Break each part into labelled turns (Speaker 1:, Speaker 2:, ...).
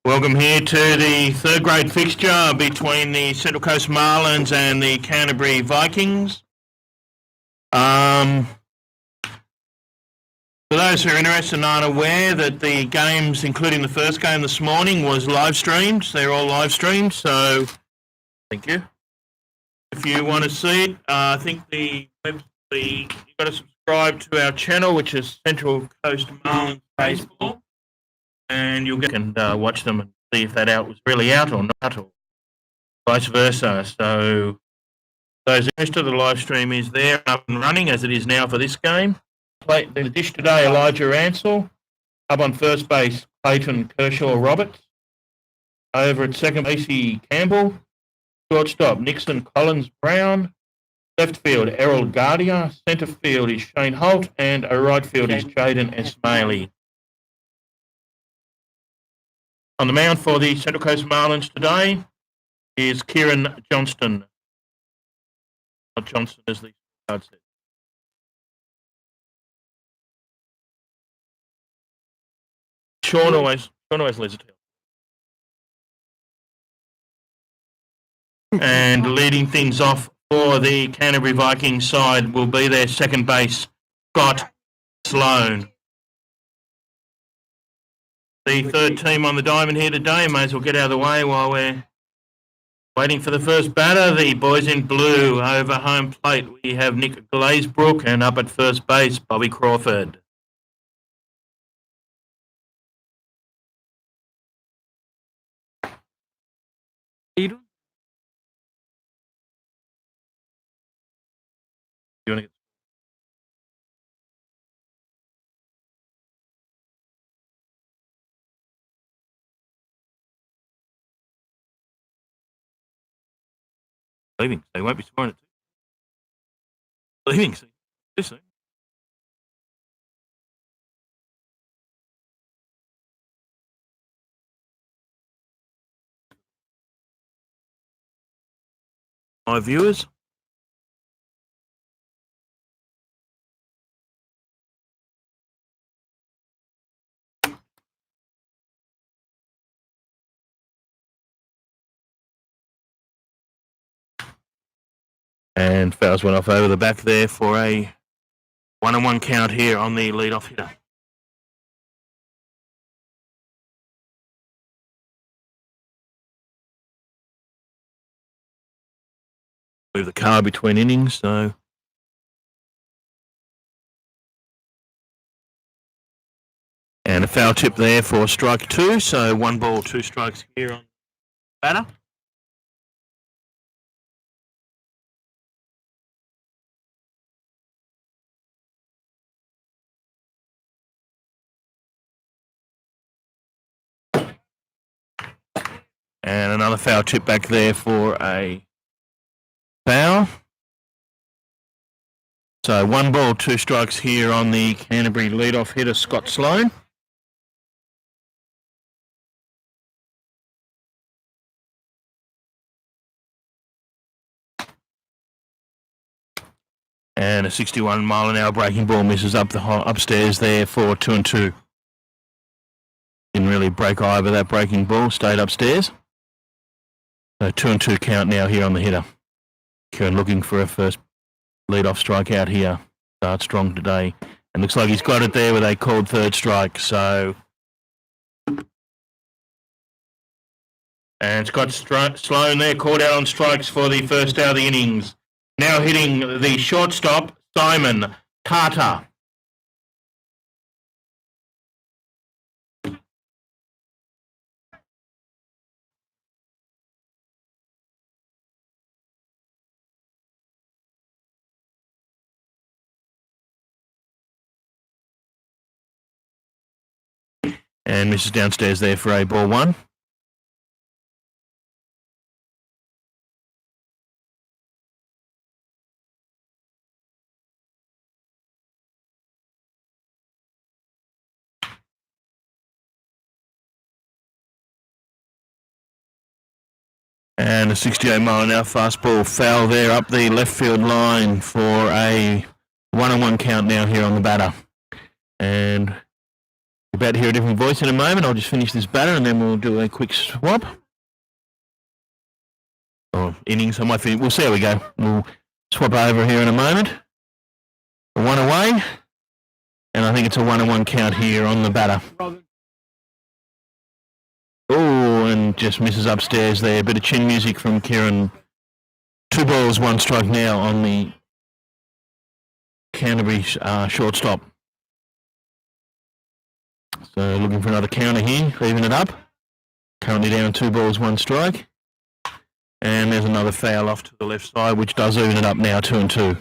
Speaker 1: Welcome here to the third grade fixture between the Central Coast Marlins and the Canterbury Vikings. For those who are interested and aren't aware that the games, including the first game this morning, was live streamed. They're all live streamed, so thank you. If you want to see it, I think you've got to subscribe to our channel, which is Central Coast Marlins Baseball. And you'll get and watch them and see if that out was really out or not, or vice versa. So those interested, the live stream is there up and running as it is now for this game. In the dish today, Elijah Ansell. Up on first base, Clayton Kershaw Roberts. Over at second base, Campbell. Shortstop, Nixon Collins Brown. Left field, Errol Guardia. Centre field is Shane Holt. And a right field is Jaden Esmaili. On the mound for the Central Coast Marlins today is Kieran Johnston. Not Johnson, as the card says. Sean always leads a tail. And leading things off for the Canterbury Vikings side will be their second base, Scott Sloan. The third team on the diamond here today. May as well get out of the way while we're waiting for the first batter. The boys in blue over home plate. We have Nick Glazebrook, and up at first base, Bobby Crawford. You want to get leaving? They won't be scoring it. Leaving too soon. My viewers. And fouls went off over the back there for a 1-1 count here on the leadoff hitter. Move the car between innings, so. And a foul tip there for strike two, so 1 ball, 2 strikes here on batter. And another foul tip back there for a foul. So 1 ball, 2 strikes here on the Canterbury leadoff hitter, Scott Sloan. And a 61-mile-an-hour breaking ball misses up upstairs there for 2-2. Didn't really break either that breaking ball, stayed upstairs. So 2-2 count now here on the hitter. Kieran looking for a first lead-off strikeout here. Starts strong today. And looks like he's got it there with a called third strike. So, and Scott Sloan there called out on strikes for the first out of the innings. Now hitting the shortstop, Simon Carter. And misses downstairs there for a ball 1. And a 68-mile-an-hour fastball foul there up the left field line for a 1-1 count now here on the batter. And About to hear a different voice in a moment. I'll just finish this batter and then we'll do a quick swap. Or innings, I might finish. We'll see how we go. We'll swap over here in a moment. One away. And I think it's a 1-1 count here on the batter. Oh, and just misses upstairs there. A bit of chin music from Kieran. 2 balls, 1 strike now on the Canterbury shortstop. So looking for another counter here, even it up. Currently down 2 balls, 1 strike. And there's another foul off to the left side, which does even it up now, 2-2.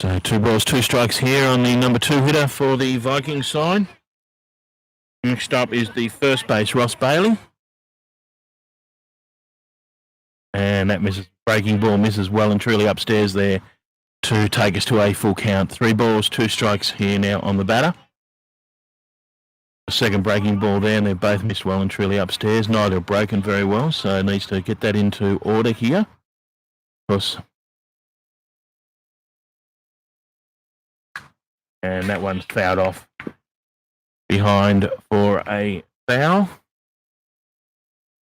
Speaker 1: So 2 balls, 2 strikes here on the number 2 hitter for the Vikings side. Next up is the first base, Ross Bailey. And that misses. Breaking ball misses well and truly upstairs there to take us to a full count. 3 balls, 2 strikes here now on the batter. The second breaking ball there, and they've both missed well and truly upstairs. Neither have broken very well, so needs to get that into order here. Of course. And that one's fouled off behind for a foul.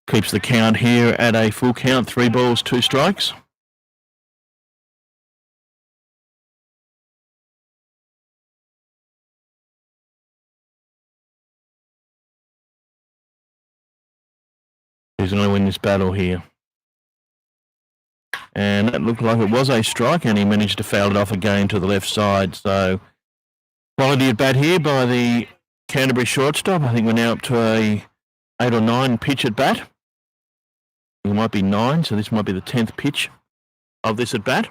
Speaker 1: Keeps the count here at a full count, 3 balls, 2 strikes. Who's going to win this battle here? And that looked like it was a strike, and he managed to foul it off again to the left side. So quality at bat here by the Canterbury shortstop. I think we're now up to a 8 or 9 pitch at bat. It might be 9, so this might be the 10th pitch of this at bat.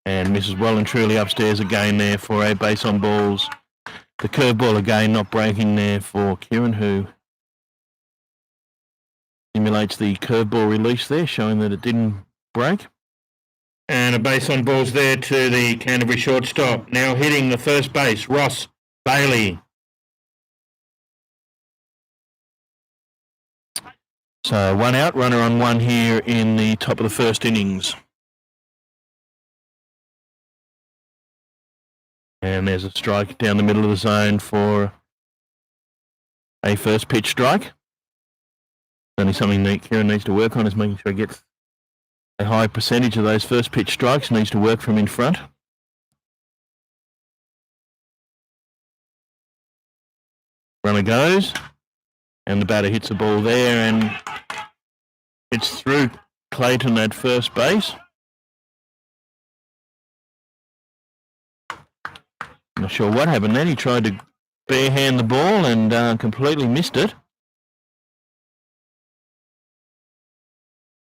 Speaker 1: And misses well and truly upstairs again there for a base on balls. The curveball again not breaking there for Kieran, who simulates the curveball release there, showing that it didn't break. And a base on balls there to the Canterbury shortstop. Now hitting the first base, Ross Bailey. So 1 out, runner on 1 here in the top of the first innings. And there's a strike down the middle of the zone for a first pitch strike. Only something that Kieran needs to work on is making sure he gets a high percentage of those first pitch strikes. Needs to work from in front. Runner goes, and the batter hits the ball there, and it's through Clayton at first base. Not sure what happened then. He tried to barehand the ball and completely missed it.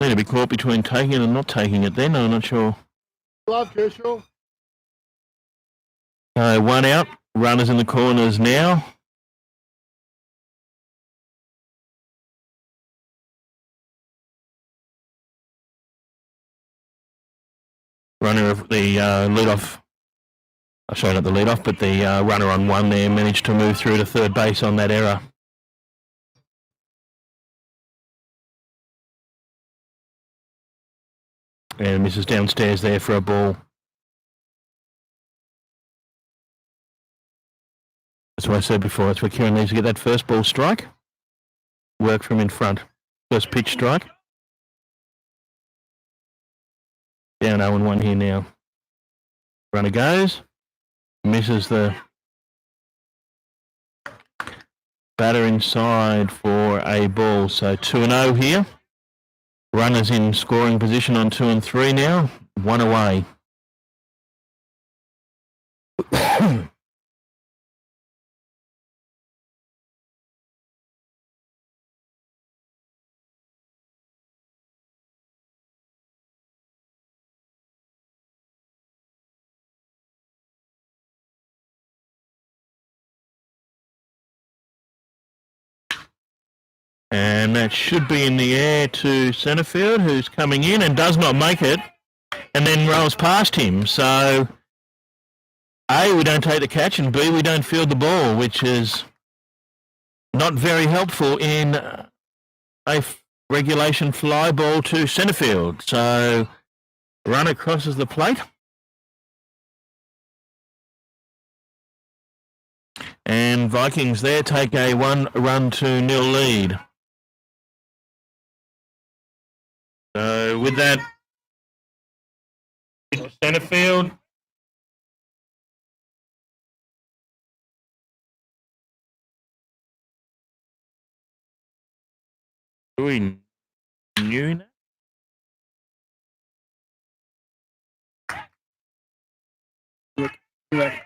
Speaker 1: Need to be caught between taking it and not taking it then. I'm not sure.
Speaker 2: Glove, Kershaw.
Speaker 1: 1 out. Runners in the corners now. Runner of the leadoff. Sorry, not the leadoff, but the runner on 1 there managed to move through to third base on that error. And misses downstairs there for a ball. That's what I said before. That's where Kieran needs to get that first ball strike. Work from in front. First pitch strike. Down 0-1 here now. Runner goes. Misses the batter inside for a ball. So 2-0 here. Runners in scoring position on 2 and 3 now. 1 away. And that should be in the air to centre field, who's coming in and does not make it. and then rolls past him. So, A, we don't take the catch, and B, we don't field the ball, which is not very helpful in a regulation fly ball to centre field. So, runner crosses the plate. And Vikings there take a 1-0 lead. So with that, centre field. We knew that.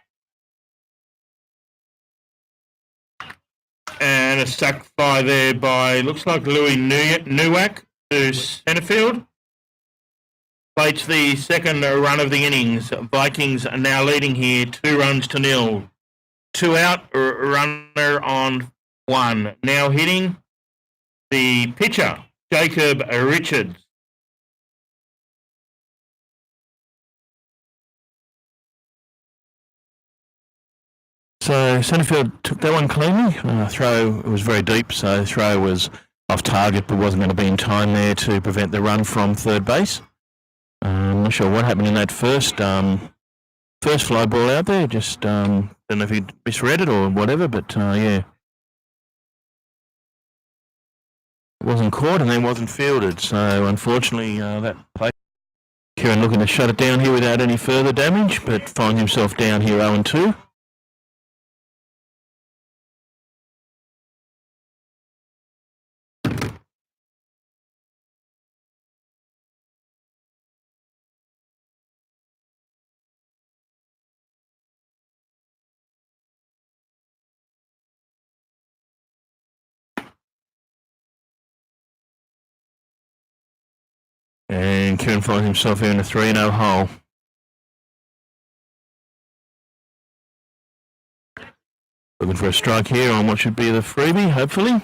Speaker 1: And a sack fly there by, looks like Louis Newak to centre field. Plates the second run of the innings. Vikings are now leading here 2-0. 2 out, runner on 1. Now hitting the pitcher, Jacob Richards. So centre field took that one cleanly. Throw, it was very deep, so throw was off target but wasn't going to be in time there to prevent the run from third base. I'm not sure what happened in that first fly ball out there. Just don't know if he misread it or whatever, but yeah. It wasn't caught and then wasn't fielded, so unfortunately that play. Kieran looking to shut it down here without any further damage, but finds himself down here 0-2. And Kieran finds himself here in a 3-0 hole. Looking for a strike here on what should be the freebie, hopefully.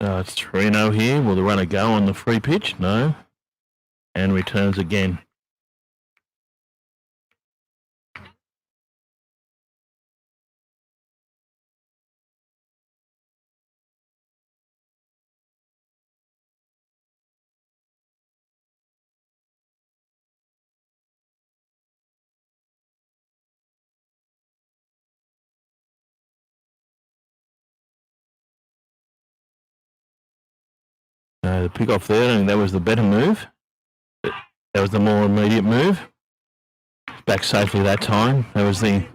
Speaker 1: It's 3-0 here. Will the runner go on the free pitch? No. And returns again. The pick off there, I think that was the better move. That was the more immediate move. Back safely that time. That was the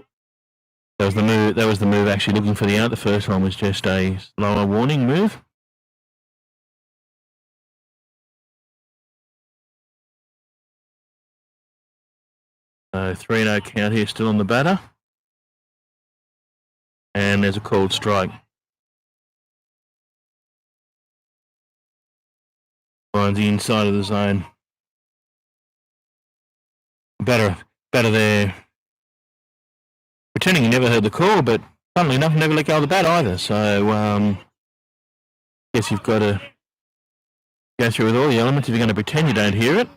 Speaker 1: move. That was the move actually looking for the out. The first one was just a slower warning move. So 3-0 count here, still on the batter. And there's a called strike. Finds the inside of the zone. Batter there. Pretending he never heard the call, but funnily enough, never let go of the bat either. So, guess you've got to go through with all the elements if you're going to pretend you don't hear it.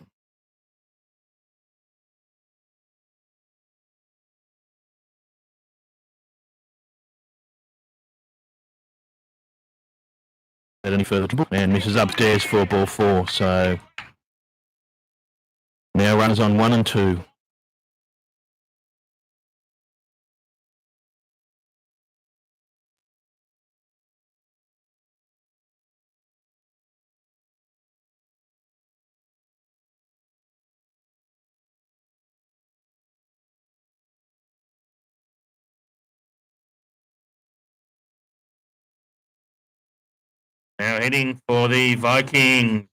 Speaker 1: At any further trouble, and misses upstairs for ball 4. So now runners on 1 and 2. Now hitting for the Vikings,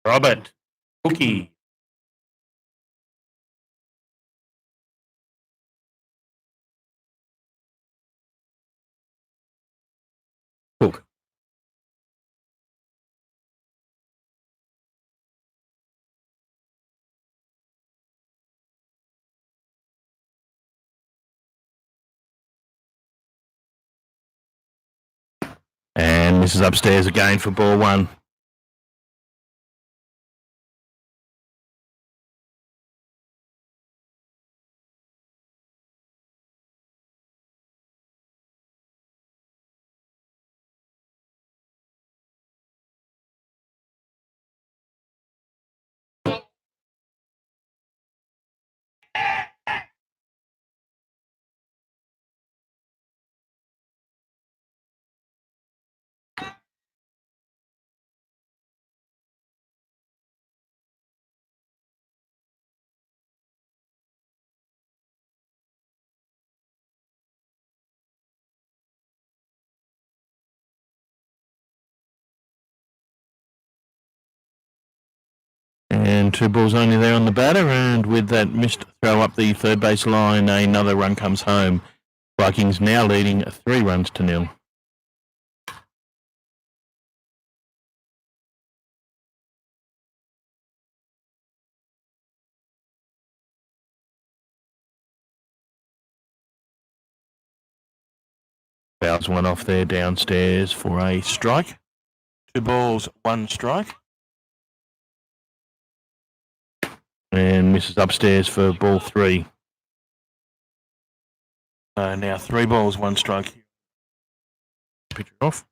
Speaker 1: Robert Cookie. Cook. And this is upstairs again for ball one. And 2 balls only there on the batter, and with that missed throw up the third base line, another run comes home. Vikings now leading 3 runs to nil. Fouls one off there downstairs for a strike. 2 balls, 1 strike. And misses upstairs for ball 3. Now 3 balls, 1 strike. Pitch it off.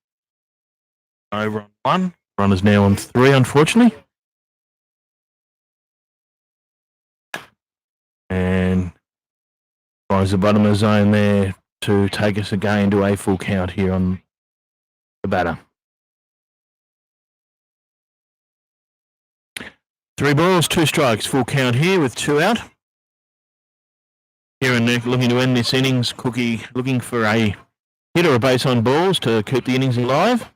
Speaker 1: Over on 1. Runner's now on 3, unfortunately. And finds the bottom of the zone there to take us again to a full count here on the batter. 3 balls, 2 strikes, full count here with 2 out. Here and Nick looking to end this innings. Cookie looking for a hit or a base on balls to keep the innings alive.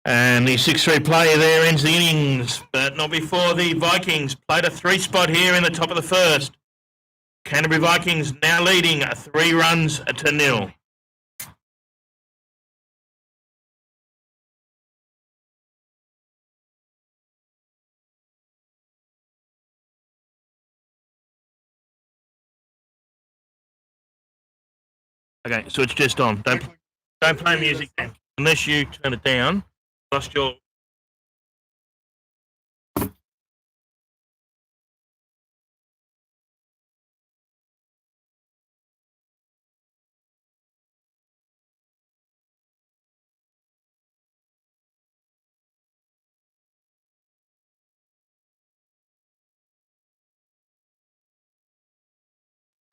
Speaker 1: And the 6-3 player there ends the innings, but not before the Vikings played a 3 spot here in the top of the first. Canterbury Vikings now leading 3 runs to nil. Okay, so it's just on. Don't play music unless you turn it down. Lost your.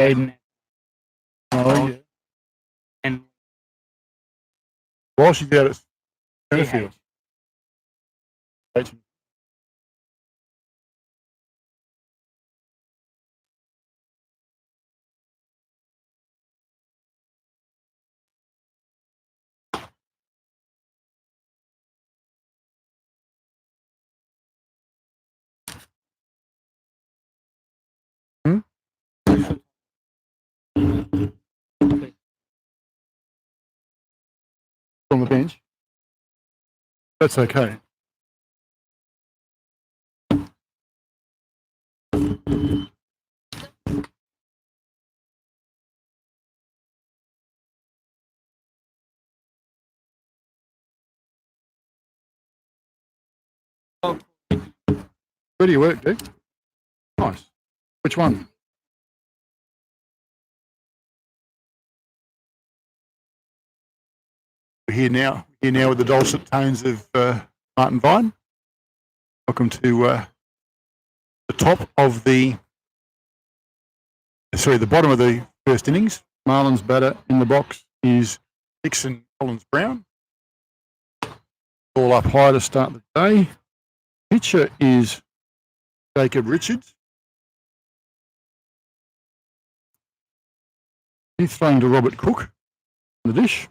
Speaker 2: Aiden. And while she's out at Fairfield. On the bench. That's okay. Where do you work, Dick? Nice. Which one? We're here now with the dulcet tones of Martin Vine. Welcome to the top of the bottom of the first innings. Marlins batter in the box is Dixon Collins-Brown. All up high to start the day. Pitcher is Jacob Richards. He's throwing to Robert Cook on the dish.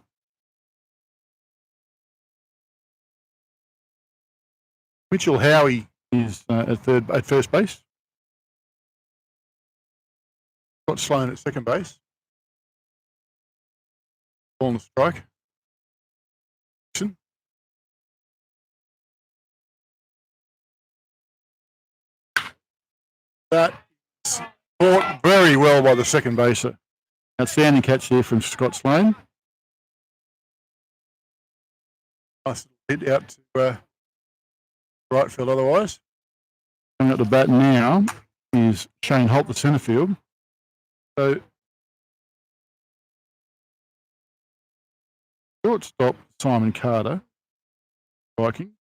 Speaker 2: Mitchell Howie is at first base. Scott Sloan at second base. Ball on the strike. That is caught very well by the second baser. Outstanding catch there from Scott Sloan. Nice hit out to right field otherwise. Coming up to bat now is Shane Holt, the centre field. So shortstop Simon Carter, Vikings.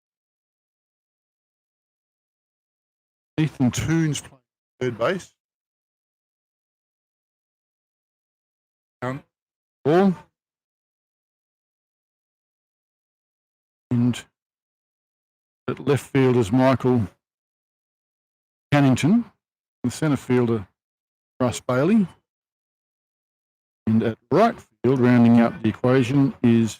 Speaker 2: Ethan Toons playing third base. Ball. And at left field is Michael Cannington. The centre fielder, Russ Bailey. And at right field, rounding up the equation, is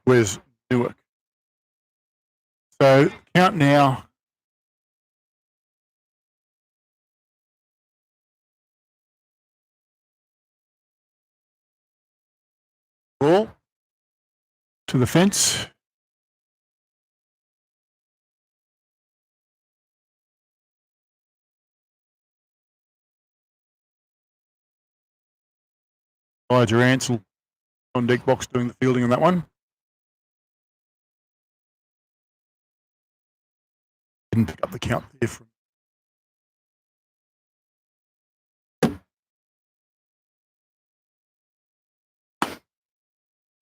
Speaker 2: Wes Newark. So count now. Ball to the fence. Elijah Ansell on deck box doing the fielding on that one. Didn't pick up the count there from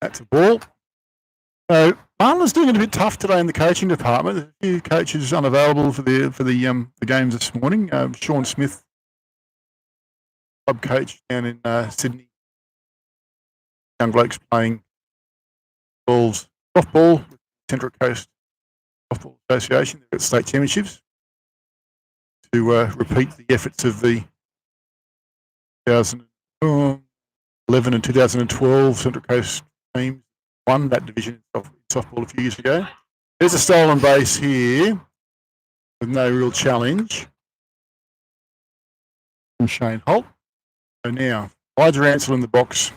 Speaker 2: that's a ball. So Marlins doing it a bit tough today in the coaching department. There's a few coaches unavailable for the games this morning. Sean Smith, club coach down in Sydney. Young blokes playing balls, softball with Central Coast Softball Association at state championships to repeat the efforts of the 2011 and 2012 Central Coast teams. Won that division of softball a few years ago. There's a stolen base here with no real challenge from Shane Holt. So now, Elijah Ansell in the box.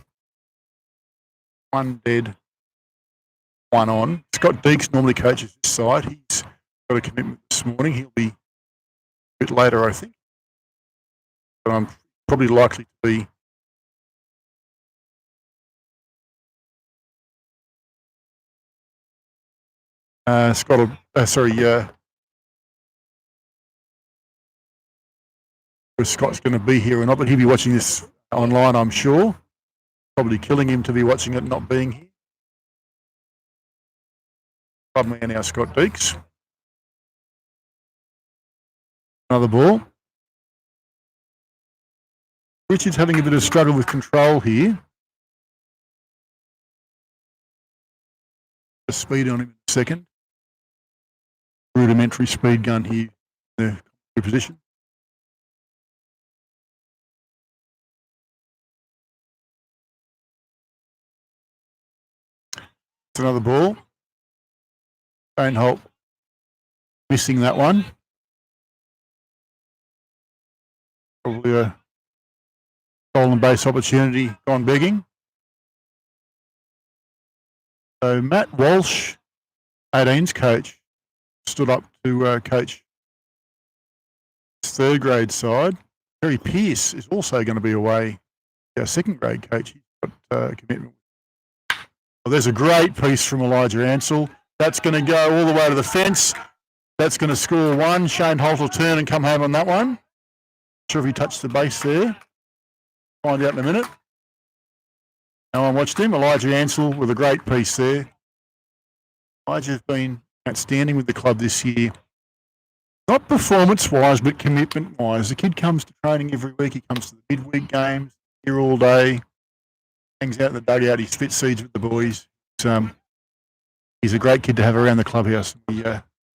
Speaker 2: One dead, one on. Scott Deeks normally coaches this side. He's got a commitment this morning. He'll be a bit later, I think. But I'm probably likely to be Scott's going to be here or not, but he'll be watching this online, I'm sure. Probably killing him to be watching it not being here. Club man now, Scott Deeks. Another ball. Richard's having a bit of struggle with control here. The speed on him in a second. Rudimentary speed gun here in the position. It's another ball. Shane Holt missing that one. Probably a stolen base opportunity gone begging. So Matt Walsh, 18's coach, stood up to coach his third grade side. Terry Pearce is also going to be away. Our second grade coach, he's got commitment. Well, there's a great piece from Elijah Ansell. That's going to go all the way to the fence. That's going to score one. Shane Holt will turn and come home on that one. Not sure if he touched the base there. Find out in a minute. No one watched him. Elijah Ansell with a great piece there. Elijah's been outstanding with the club this year. Not performance-wise, but commitment-wise. The kid comes to training every week. He comes to the midweek games, here all day, hangs out in the dugout. He spit seeds with the boys. He's a great kid to have around the clubhouse. We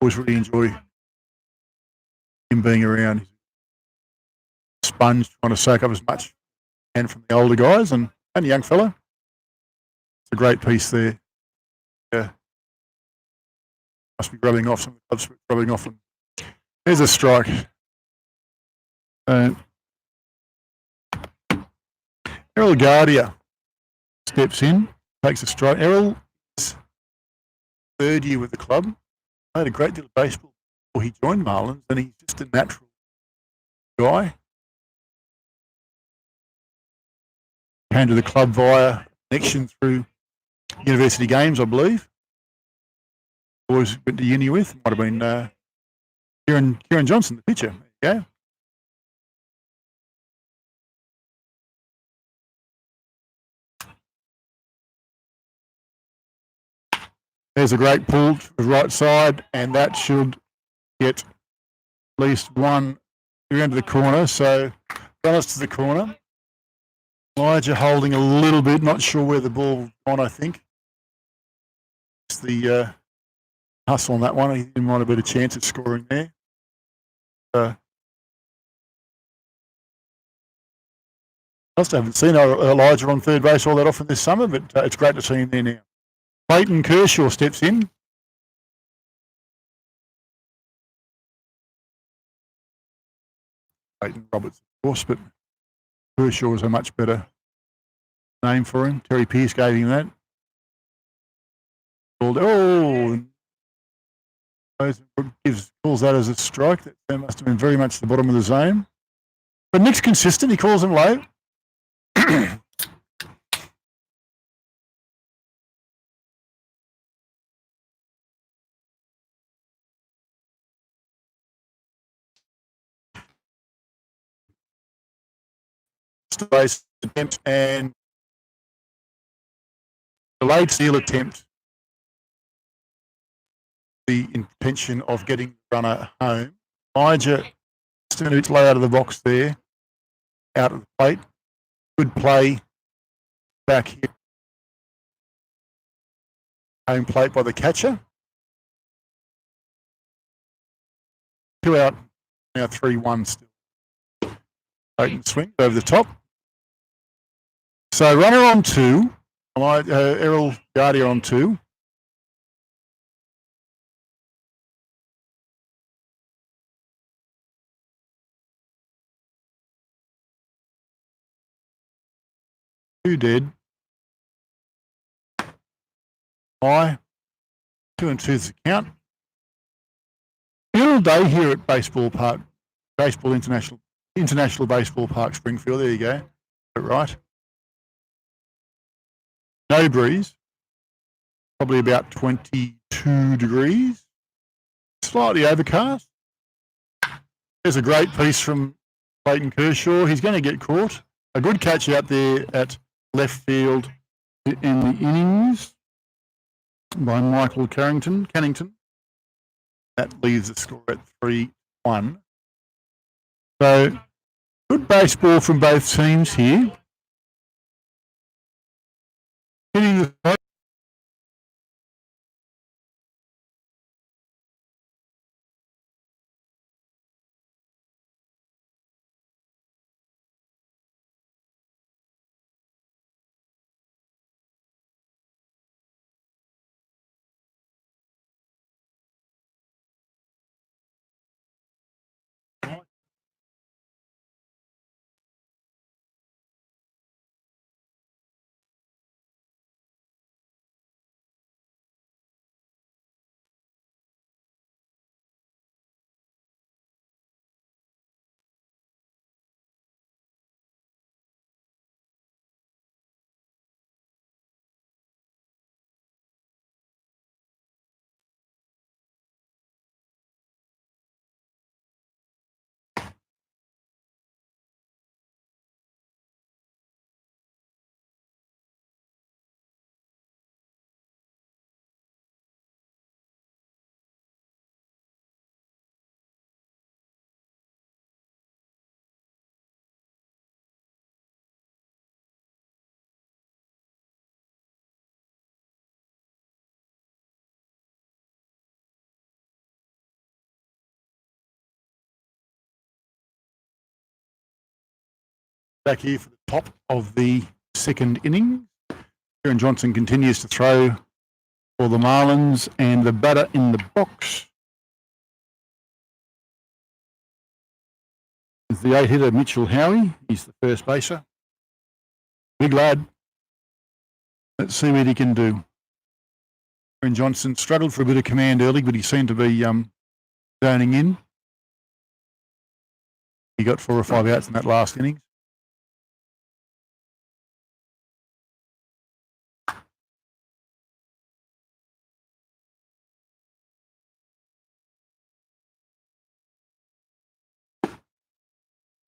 Speaker 2: always really enjoy him being around. He's a sponge trying to soak up as much and from the older guys and a young fella. It's a great piece there. Yeah. Must be rubbing off, some of the clubs rubbing off them. There's a strike. Errol Guardia steps in, takes a strike. Errol is third year with the club. Played a great deal of baseball before he joined Marlins, and he's just a natural guy. Came to the club via connection through university games, I believe. Always went to uni with. Might have been Kieran Johnson, the pitcher. There you go. There's a great pull to the right side, and that should get at least one around to the corner. So, runners to the corner. Elijah holding a little bit, not sure where the ball gone, I think. It's the hustle on that one. He might have had a chance at scoring there. I just haven't seen Elijah on third base all that often this summer, but it's great to see him there now. Clayton Kershaw steps in. Clayton Roberts, of course, but Kershaw is a much better name for him. Terry Pearce gave him that. Calls that as a strike. That must have been very much the bottom of the zone. But Nick's consistent. He calls him low. Base attempt and delayed steal attempt. The intention of getting the runner home. Elijah just a minute low out of the box there, out of the plate. Good play back here. Home plate by the catcher. 2 out, now 3-1 still. Clayton swing over the top. So runner on 2. Errol Guardia on 2. Two dead. 2 and 2's the count. Beautiful day here at Baseball Park, International Baseball Park, Springfield. There you go. Right. No breeze. Probably about 22 degrees. Slightly overcast. There's a great piece from Clayton Kershaw. He's going to get caught. A good catch out there at left field in the innings by Michael Cannington. That leaves the score at 3-1. So, good baseball from both teams here. Hitting the back here for the top of the second inning. Kieran Johnson continues to throw for the Marlins, and the batter in the box is the 8-hitter Mitchell Howie. He's the first baser. Big lad. Let's see what he can do. Kieran Johnson struggled for a bit of command early, but he seemed to be zoning in. He got 4 or 5 outs in that last inning.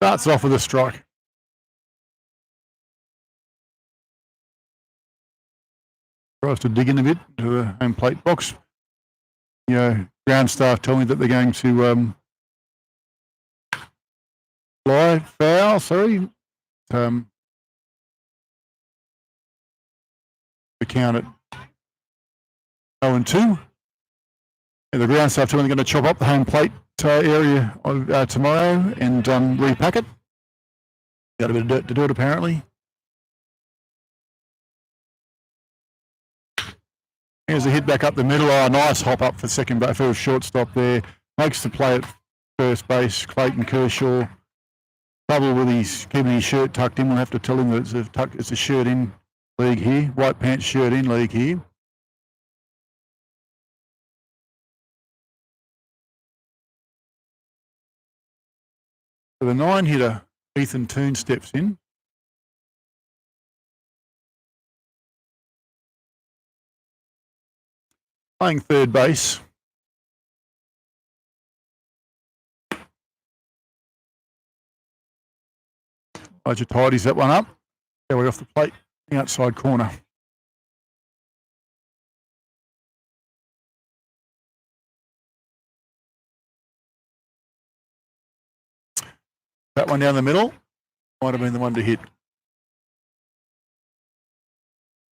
Speaker 2: Starts off with a strike. Tries to dig in a bit to the home plate box. Ground staff tell me that they're going to fly foul. Sorry, the count at 0-2. And the ground staff tell me they're going to chop up the home plate area tomorrow and repack it. Got a bit of dirt to do it, apparently. Here's a hit back up the middle. Oh, nice hop up for second base for a shortstop there. Makes the play at first base. Clayton Kershaw. Trouble with keeping his shirt tucked in. We'll have to tell him that it's a shirt in league here. White pants shirt in league here. So the 9-hitter, Ethan Toone, steps in. Playing third base. Roger tidies that one up. Way off the plate, the outside corner. That one down the middle might have been the one to hit.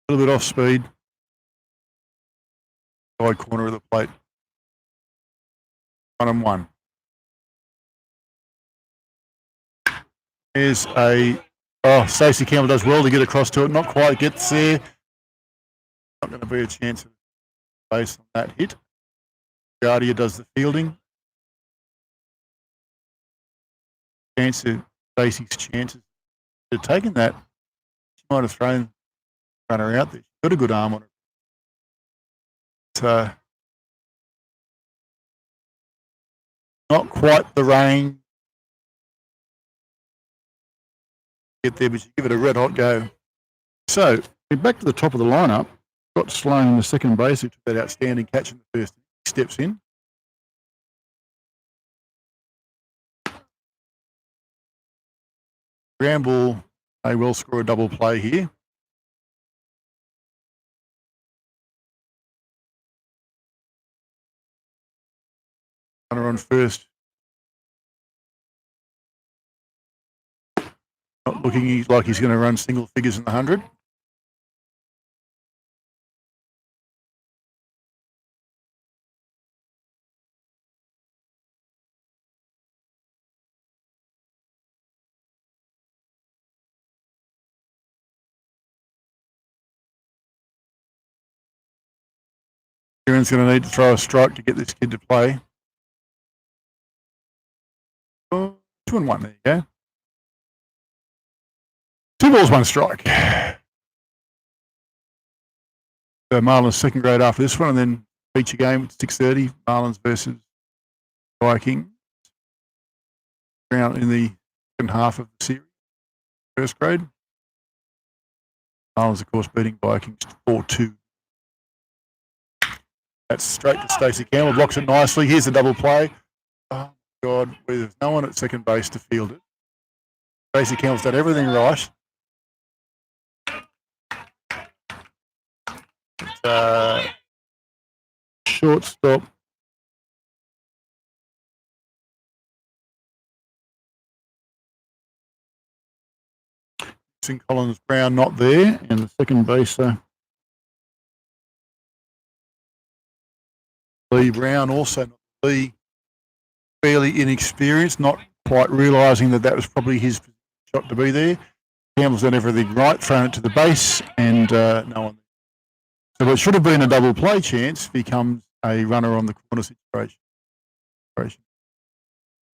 Speaker 2: A little bit off speed. Side corner of the plate. 1-1. Here's Stacey Campbell does well to get across to it. Not quite gets there. Not going to be a chance of base on that hit. Guardia does the fielding. Stacey's chances of taking that. She might have thrown her out there. She's got a good arm on her. So not quite the rain. Get there, but you give it a red hot go. So we're back to the top of the lineup. Got Sloan in the second base, who took that outstanding catch in the first. He steps in. Ground ball may well score a double play here. Runner on first. Not looking like he's going to run single figures in the 100. Kieran's going to need to throw a strike to get this kid to play. 2-1, there you go. 2 balls, 1 strike. So Marlins second grade after this one, and then feature game at 6:30. Marlins versus Vikings. Round in the second half of the series. First grade. Marlins, of course, beating Vikings 4-2. That's straight to Stacey Campbell. Blocks it nicely. Here's the double play. Oh, God. There's no one at second base to field it. Stacey Campbell's done everything right. Shortstop. Collins Brown not there, and the second baser Lee Brown also not Lee, fairly inexperienced, not quite realising that was probably his shot to be there. Campbell's done everything right, thrown it to the base, and no one. So what should have been a double play chance becomes a runner on the corner situation.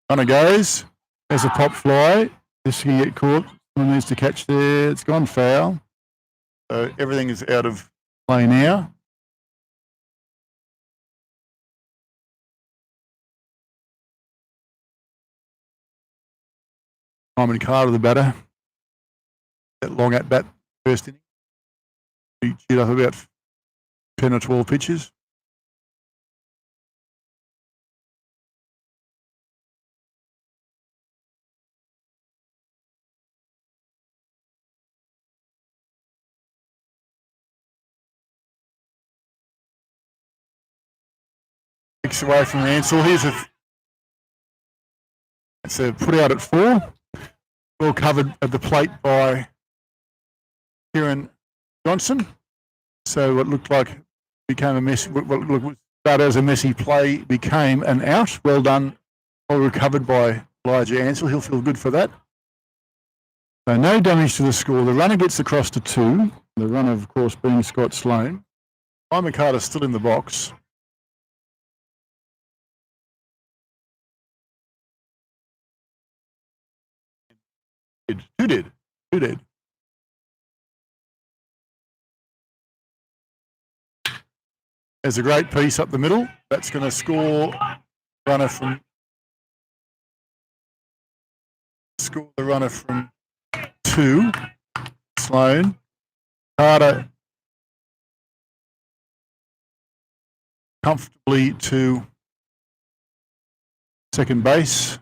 Speaker 2: Runner goes. There's a pop fly. This can get caught. Someone needs to catch there. It's gone foul. So everything is out of play now. Simon Carter, the batter. That long at bat first inning. He chewed up about 10 or 12 pitches. Kicks away from Ansell. It's a put out at 4. Well covered at the plate by Kieran Johnson. So what looked like became a mess. What looked as a messy play became an out. Well done. Well recovered by Elijah Ansell. He'll feel good for that. So no damage to the score. The runner gets across to 2. The runner, of course, being Scott Sloan. Simon Carter's still in the box. Who did? There's a great piece up the middle. That's going to score runner from 2. Sloan. Carter comfortably to second base.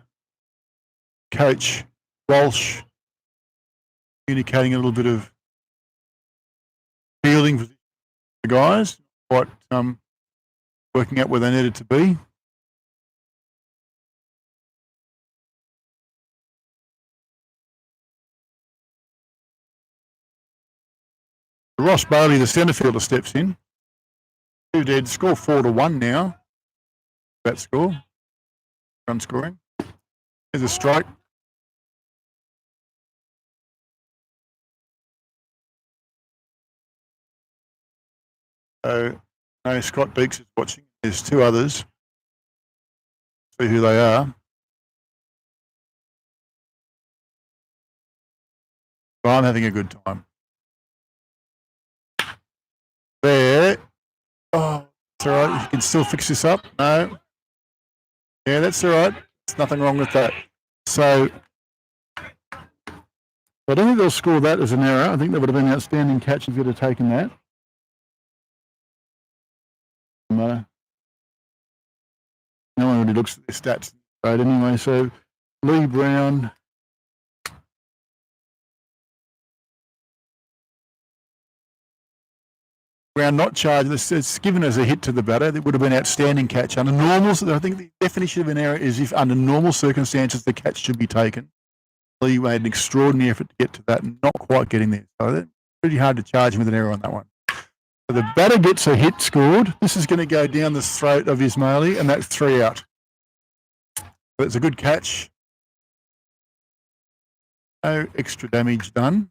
Speaker 2: Coach Walsh communicating a little bit of fielding for the guys, quite working out where they needed to be. Ross Bailey, the centre fielder, steps in. 2 dead, score 4-1 now. That score. Run scoring. There's a strike. So, no, Scott Beeks is watching. There's 2 others. See who they are. But I'm having a good time. There. Oh, it's all right. You can still fix this up. No. Yeah, that's all right. There's nothing wrong with that. So, I don't think they'll score that as an error. I think that would have been an outstanding catch if you'd have taken that. No one really looks at their stats right anyway. So Lee Brown. Brown not charged. It's given as a hit to the batter. That would have been an outstanding catch. Under normal, I think the definition of an error is if under normal circumstances the catch should be taken. Lee made an extraordinary effort to get to that and not quite getting there. So it's pretty hard to charge him with an error on that one. So the batter gets a hit scored. This is going to go down the throat of Ismaili, and that's 3 out. So it's a good catch. No extra damage done.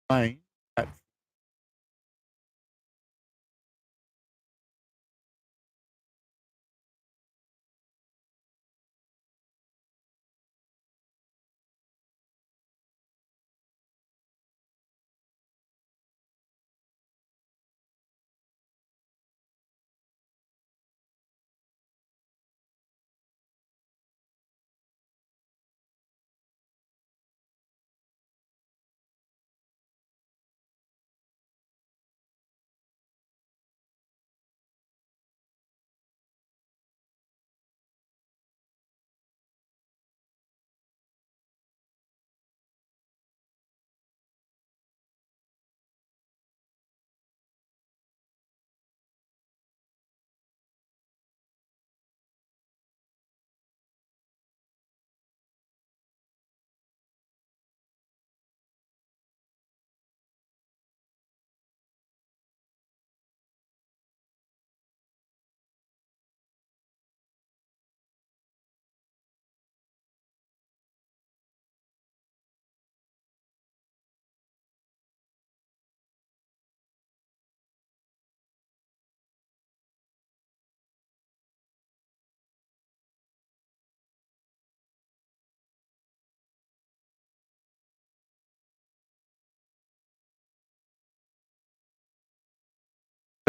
Speaker 2: At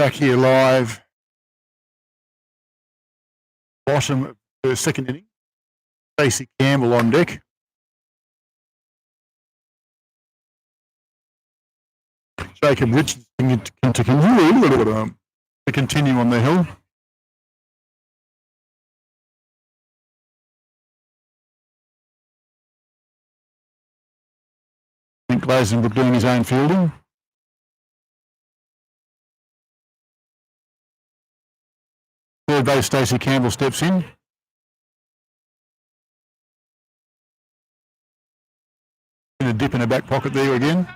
Speaker 2: Back here live. Bottom of the second inning. Stacey Campbell on deck. Jacob Richardson to continue on the hill. I think Glazenbrook doing his own fielding. Third base, Stacey Campbell steps in. In a dip in her back pocket there again.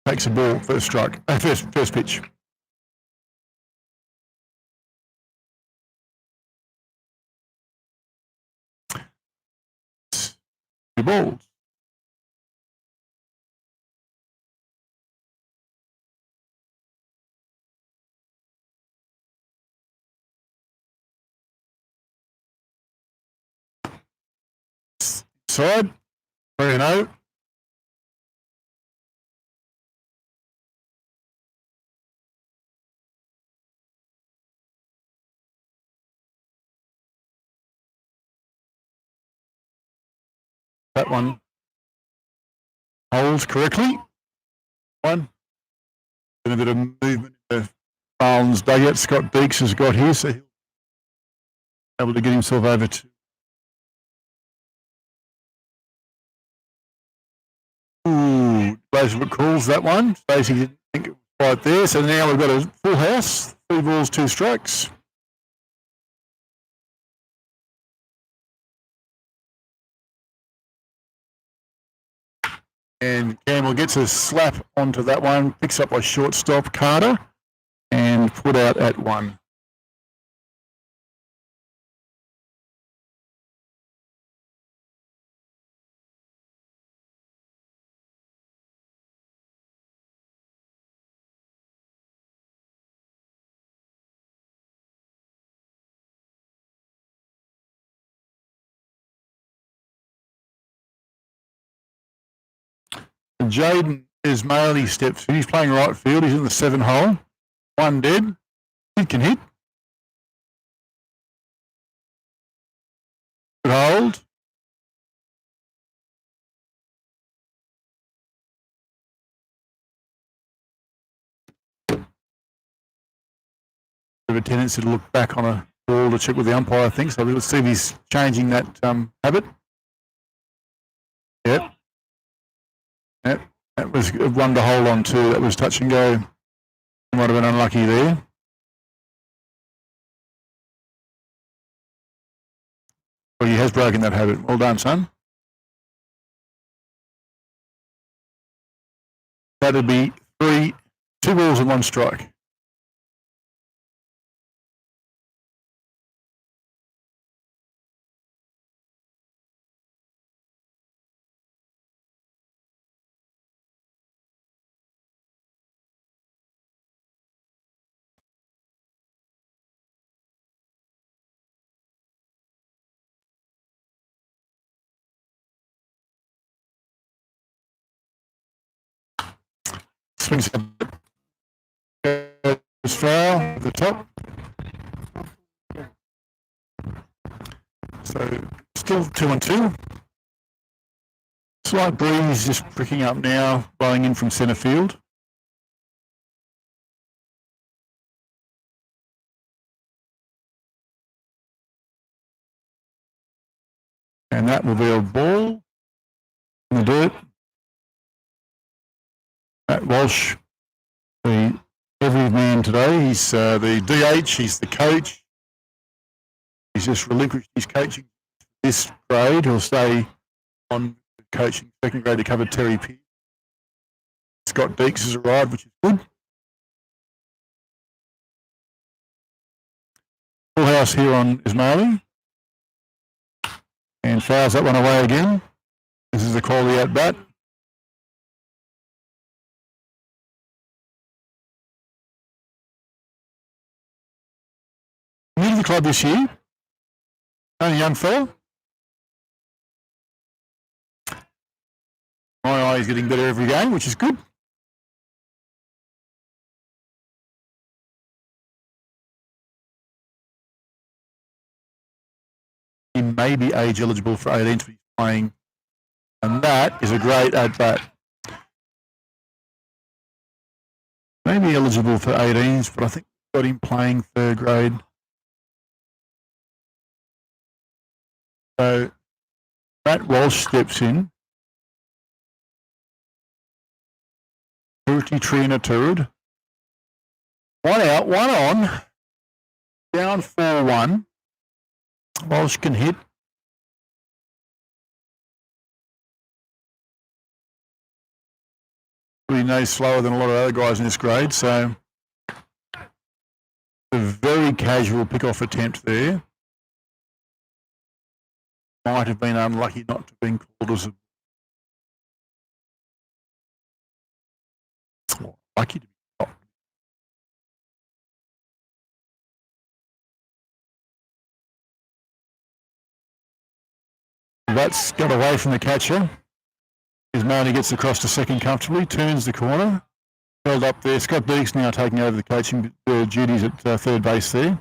Speaker 2: Takes a ball, first strike, first pitch. Two balls. Side, 3-0. That one holds correctly. One. Been a bit of movement in the Marlins dugout. Scott Beeks has got here, so he'll be able to get himself over to. Ooh, Glazenbrook calls that one. Stacey didn't think it was quite there, so now we've got a full house. 3 balls, 2 strikes. And Campbell gets a slap onto that one, picks up by shortstop Carter, and put out at 1. Jaden Ismaili steps in. He's playing right field. He's in the 7 hole. 1 dead. He can hit. Good hold. Have a tendency to look back on a ball to check with the umpire, I think. So we'll see if he's changing that habit. Yep. Yep. That was one to hold on to. That was touch and go. Might have been unlucky there. Well, he has broken that habit. Well done, son. That'd be 2 balls and 1 strike. Swings goes foul at the top. So still 2-2. Slight breeze just pricking up now, blowing in from centre field. And that will be a ball in the dirt. Matt Walsh, the every man today. He's the DH, he's the coach. He's just relinquished his coaching this grade. He'll stay on coaching second grade to cover Terry Pierce. Scott Deeks has arrived, which is good. Full house here on Ismaili. And fouls that one away again. This is the quality at bat. New to the club this year. Only young fella. My eye is getting better every game, which is good. He may be age eligible for 18 to be playing, and that is a great at-bat. Maybe eligible for 18s, but I think we've got him playing third grade. So Matt Walsh steps in. Turti Trina Turd. One out, one on. Down 4-1. Walsh can hit. He knows slower than a lot of other guys in this grade, so a very casual pick-off attempt there. Might have been unlucky not to have been called as a lucky to be stopped. That's got away from the catcher. Ismaili gets across to second comfortably, turns the corner, held up there. Scott Beeks now taking over the coaching duties at third base there.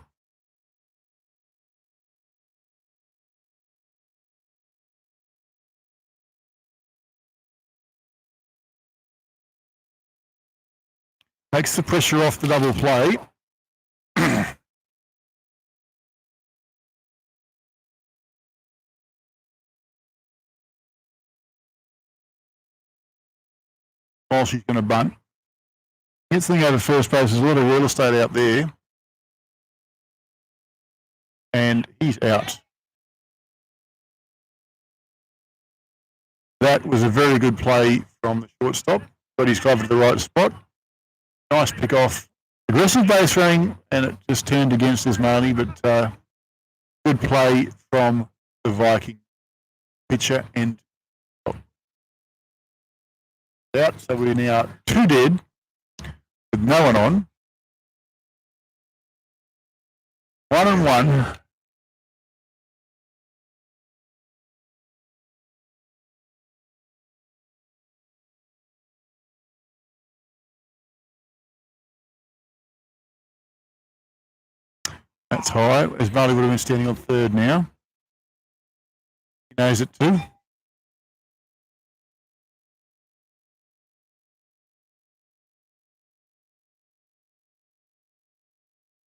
Speaker 2: Takes the pressure off the double play. While she's going to bunt. Hits the thing over first base. There's a lot of real estate out there. And he's out. That was a very good play from the shortstop. Got his glove to the right spot. Nice pick off. Aggressive base running, and it just turned against Ismaili, but good play from the Viking pitcher and out. So we're now 2 dead with no one on. 1-1. That's high. Ismaili would have been standing on third now. He knows it too.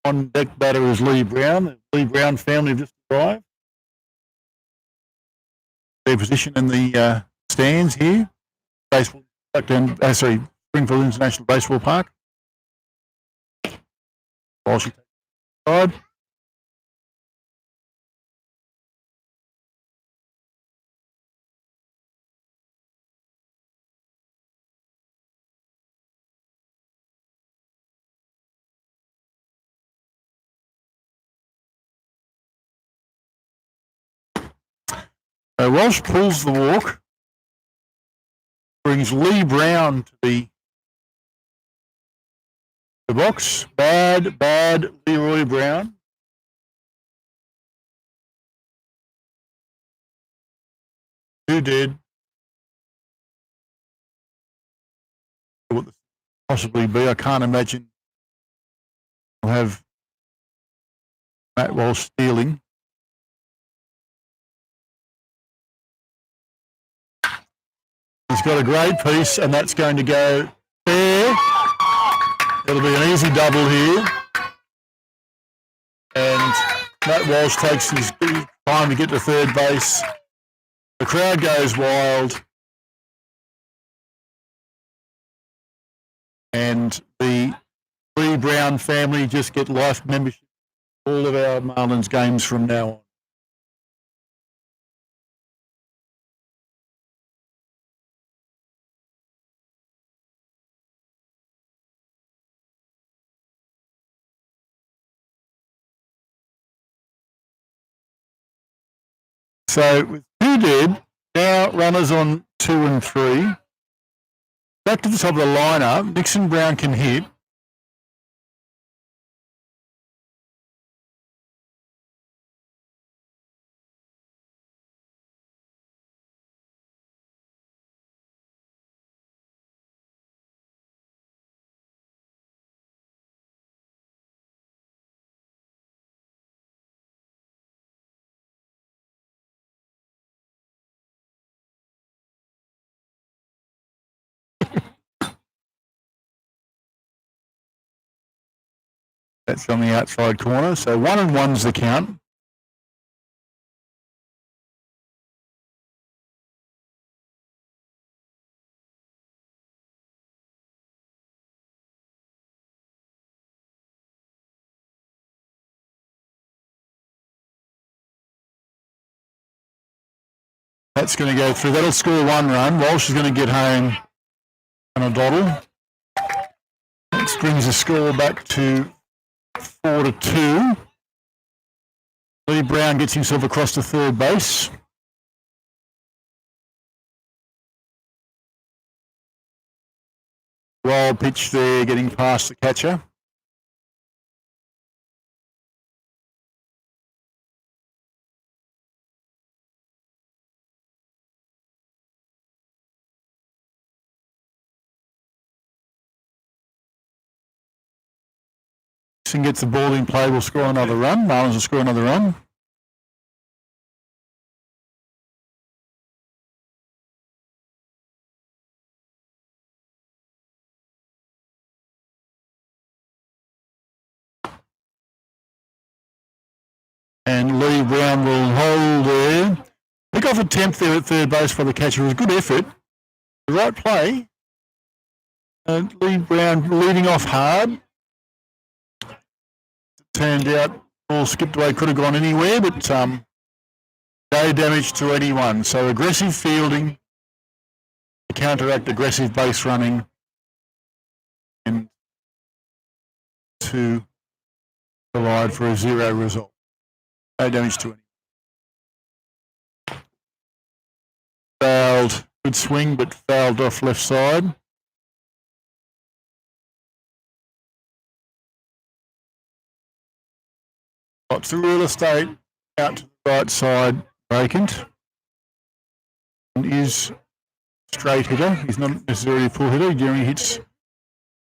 Speaker 2: On deck batter is Lee Brown. The Lee Brown family have just arrived. Their position in the stands here. Baseball, Springfield International Baseball Park. While she takes the side. Walsh pulls the walk, brings Lee Brown to the box. Bad Leroy Brown. Who did? What this possibly be? I can't imagine we'll have Matt Walsh stealing. He's got a great piece, and that's going to go there. It'll be an easy double here. And Matt Walsh takes his time to get to third base. The crowd goes wild. And the Lee Brown family just get life membership in all of our Marlins games from now on. So with 2 dead, now runners on 2 and 3. Back to the top of the lineup, Nixon Brown can hit. That's on the outside corner. So 1-1's the count. That's going to go through. That'll score 1 run. Walsh is going to get home on a dawdle. That brings the score back to 4-2. Lee Brown gets himself across to third base. Wild pitch there, getting past the catcher. And gets the ball in play, will score another run. Marlins will score another run. And Lee Brown will hold there. Pick off attempt there at third base by the catcher. It was a good effort. The right play. Lee Brown leading off hard. Turned out, ball skipped away, could have gone anywhere, but no damage to anyone. So aggressive fielding to counteract aggressive base running and to provide for a 0 result. No damage to anyone. Fouled, good swing, but fouled off left side. Lots of real estate out to the right side, vacant. And is straight hitter. He's not necessarily a full hitter. He generally hits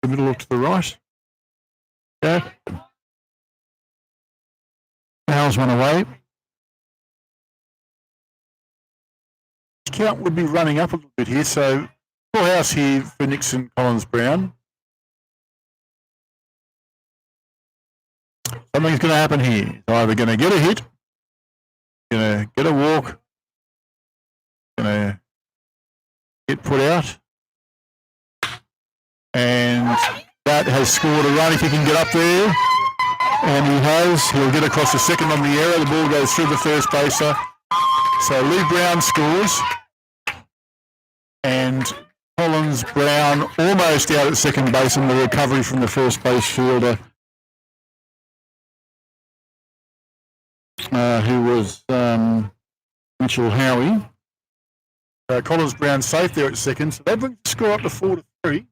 Speaker 2: the middle or to the right. Yeah. Fouls one away. Count would be running up a little bit here. So full house here for Nixon, Collins, Brown. Something's going to happen here. He's either going to get a hit, going to get a walk, going to get put out, and that has scored a run if he can get up there, and he has. He'll get across the second on the error. The ball goes through the first baser. So Lee Brown scores, and Collins Brown almost out at second base in the recovery from the first base fielder. Who was Mitchell Howie. Collins Brown safe there at second, so that brings the score up to 4-3.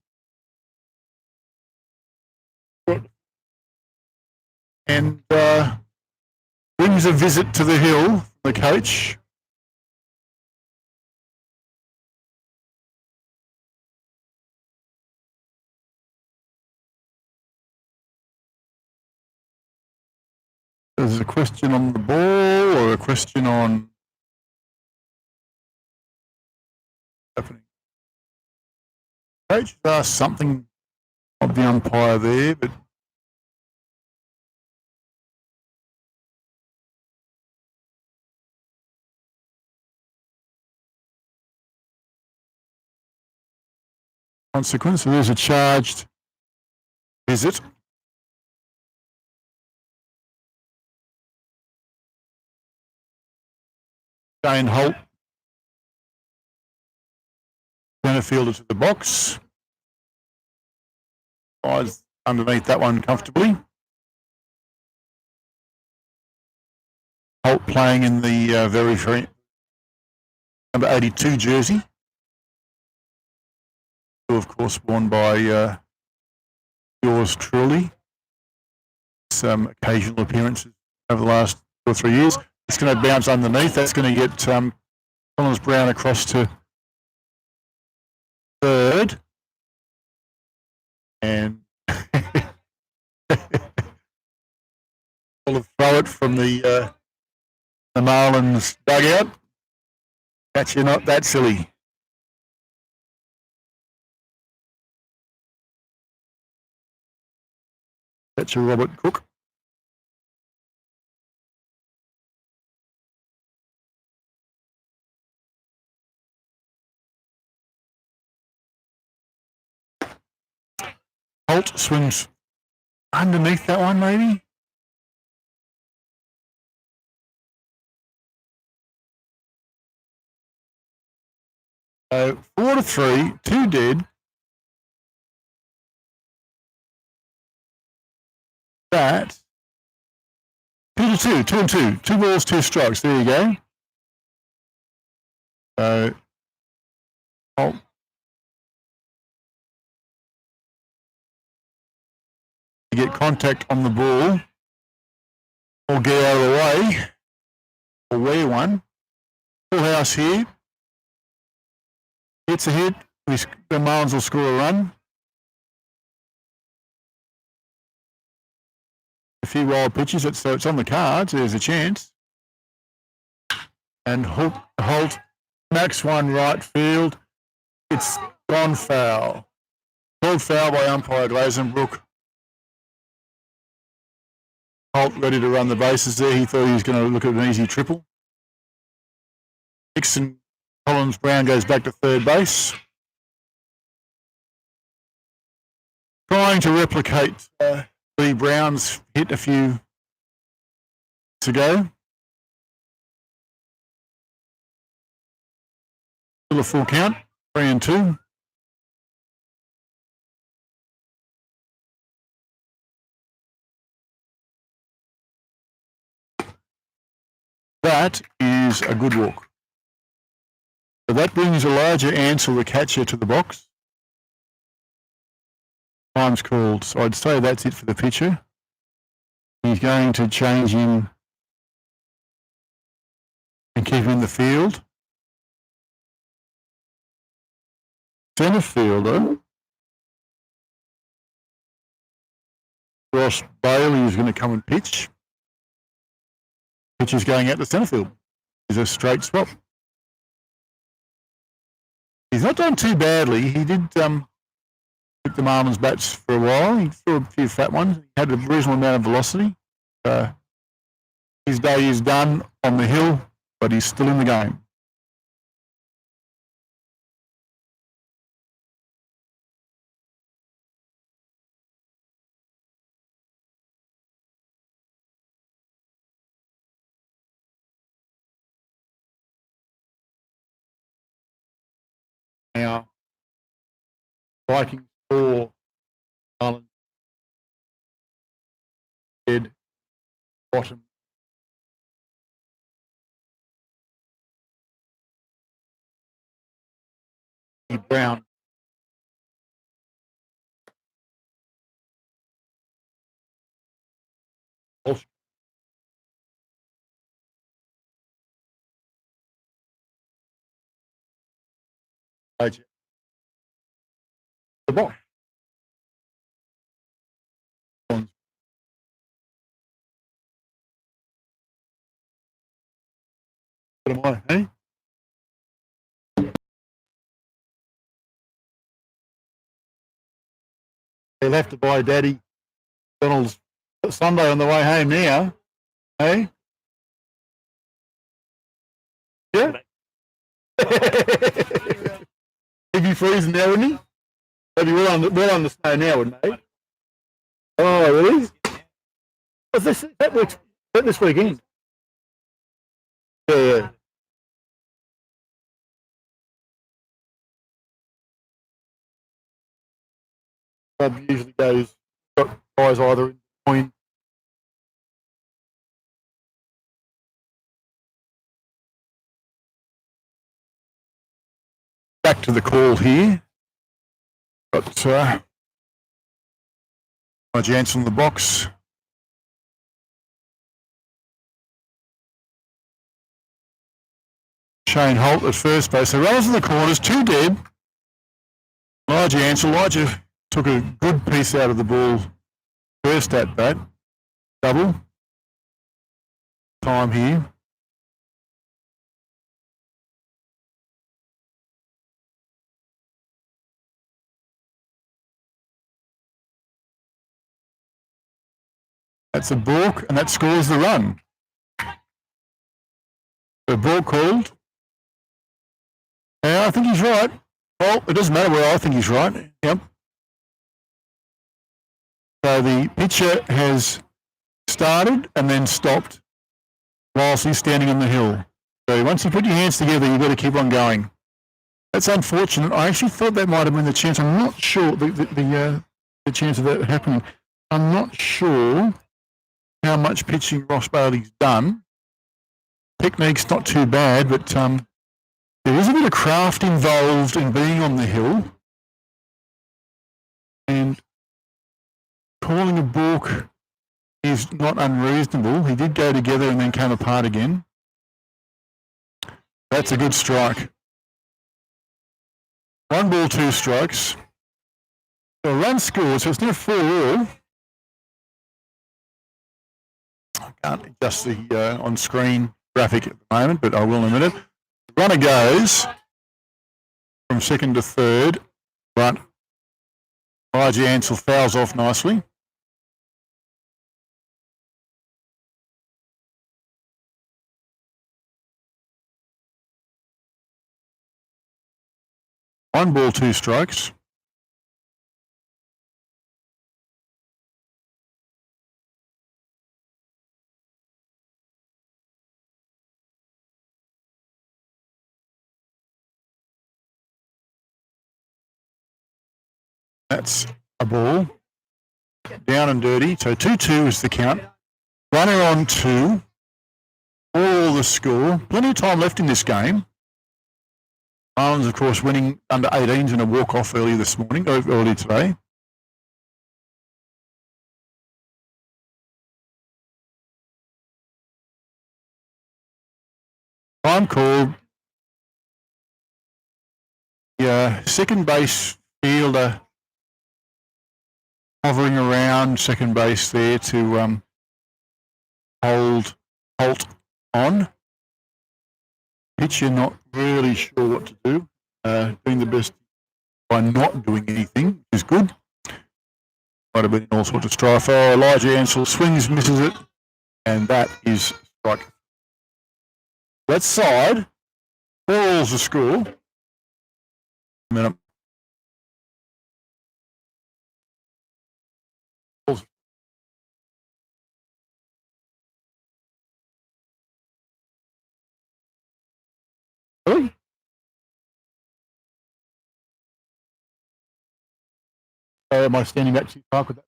Speaker 2: And brings a visit to the hill from the coach. There's a question on the ball or a question on happening. Coach asked something of the umpire there, but consequence. So there's a charged visit. Shane Holt, centre fielder to the box. Eyes underneath that one comfortably. Holt playing in the very number 82 jersey. Who, of course, worn by yours truly. Some occasional appearances over the last 2 or 3 years. It's going to bounce underneath. That's going to get Collins Brown across to third. And we'll throw it from the Marlins dugout. Catch you not that silly. Catcher Robert Cook. Holt swings underneath that one, maybe. So 4-3, 2 dead. That 2-2, 2-2, 2 balls, 2 strikes. There you go. So Holt to get contact on the ball or get out of the way or wear one. Full house here. Gets a hit. The Marlins will score a run. A few wild pitches, so it's on the cards. There's a chance. And Holt knocks one right field. It's gone foul. Called foul by umpire Glazenbrook. Holt ready to run the bases there. He thought he was going to look at an easy triple. Dixon Collins Brown goes back to third base. Trying to replicate Lee Brown's hit a few minutes ago. Still a full count, 3-2. That is a good walk. So that brings Elijah Ansell, the catcher, to the box. Time's called. So I'd say that's it for the pitcher. He's going to change him and keep him in the field. Centre fielder, Ross Bailey is going to come and pitch. Pitch is going out to centre field. It's a straight swap. He's not done too badly. He did hit the Marlins bats for a while. He threw a few fat ones. He had a reasonable amount of velocity. His day is done on the hill, but he's still in the game. Now, Vikings 4, Marlins dead, bottom. Brown. Walsh. The box. What am I, eh? He'll have to buy Daddy Donald's Sunday on the way home now, eh? Yeah? He'd be freezing now, wouldn't he? He'd be well on the snow now, wouldn't he? Oh, really? What's this? That this weekend? Yeah. Club usually goes, got guys either in between. Back to the call here. Got my Jansen in the box. Shane Holt at first base. The runners in the corners, 2 dead. Elijah Ansell. Elijah took a good piece out of the ball first at bat. Double. Time here. That's a balk, and that scores the run. The ball called. Yeah, I think he's right. Well, it doesn't matter where I think he's right. Yep. So the pitcher has started and then stopped whilst he's standing on the hill. So once you put your hands together, you've got to keep on going. That's unfortunate. I actually thought that might have been the chance. I'm not sure the chance of that happening. I'm not sure how much pitching Ross Bailey's done. Technique's not too bad, but there is a bit of craft involved in being on the hill. And calling a balk is not unreasonable. He did go together and then came apart again. That's a good strike. 1 ball, 2 strikes. So a run scored, so it's now 4-all. I can't adjust the on-screen graphic at the moment, but I will in a minute. The runner goes from second to third, but Elijah Ansell fouls off nicely. One ball, 2 strikes. That's a ball. Down and dirty. So 2-2 is the count. Runner on 2. All the score. Plenty of time left in this game. Marlins, of course, winning under 18s in a walk-off earlier this morning, earlier today. Time called. Yeah, second base fielder hovering around second base there to hold on. Pitcher not really sure what to do. Doing the best by not doing anything, which is good. Might have been all sorts of strife. Oh, Elijah Ansell swings, misses it, and that is strike. That side, 4-all's the score. A minute. Really? Am I standing back too far with that?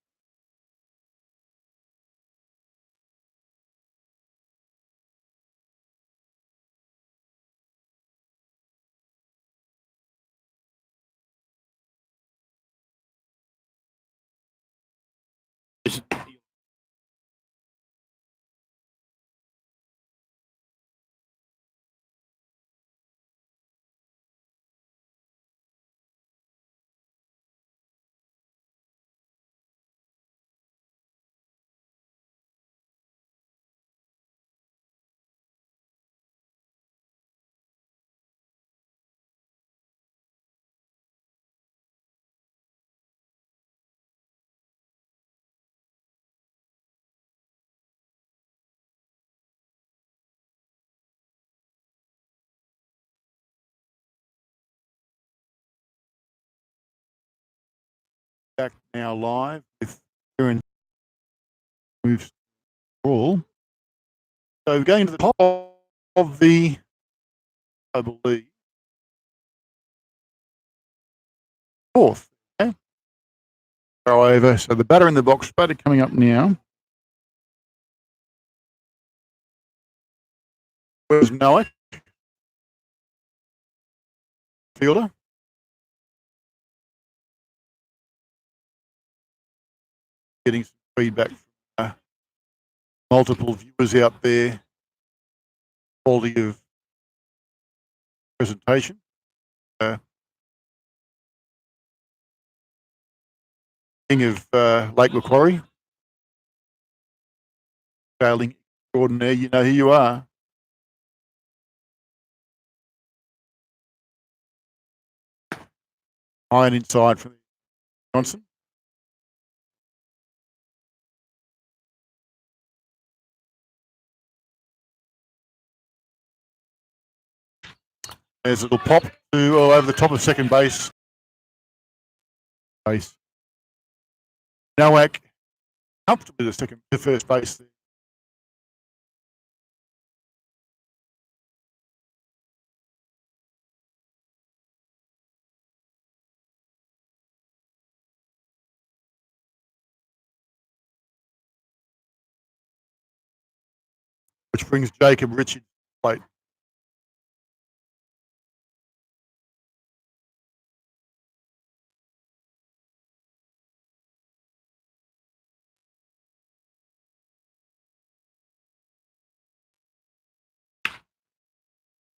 Speaker 2: Back now live with Kieran moves all. So going to the top of the, I believe, 4th. Okay. Throw over. So the batter in the box, batter coming up now. Where's Noah? Fielder. Getting some feedback from multiple viewers out there. Quality of presentation. King of Lake Macquarie. Sailing extraordinaire, you know who you are. High and inside from Johnson. There's a little pop to over the top of second base. Nowak comfortably the first base there. Which brings Jacob Richards to the plate.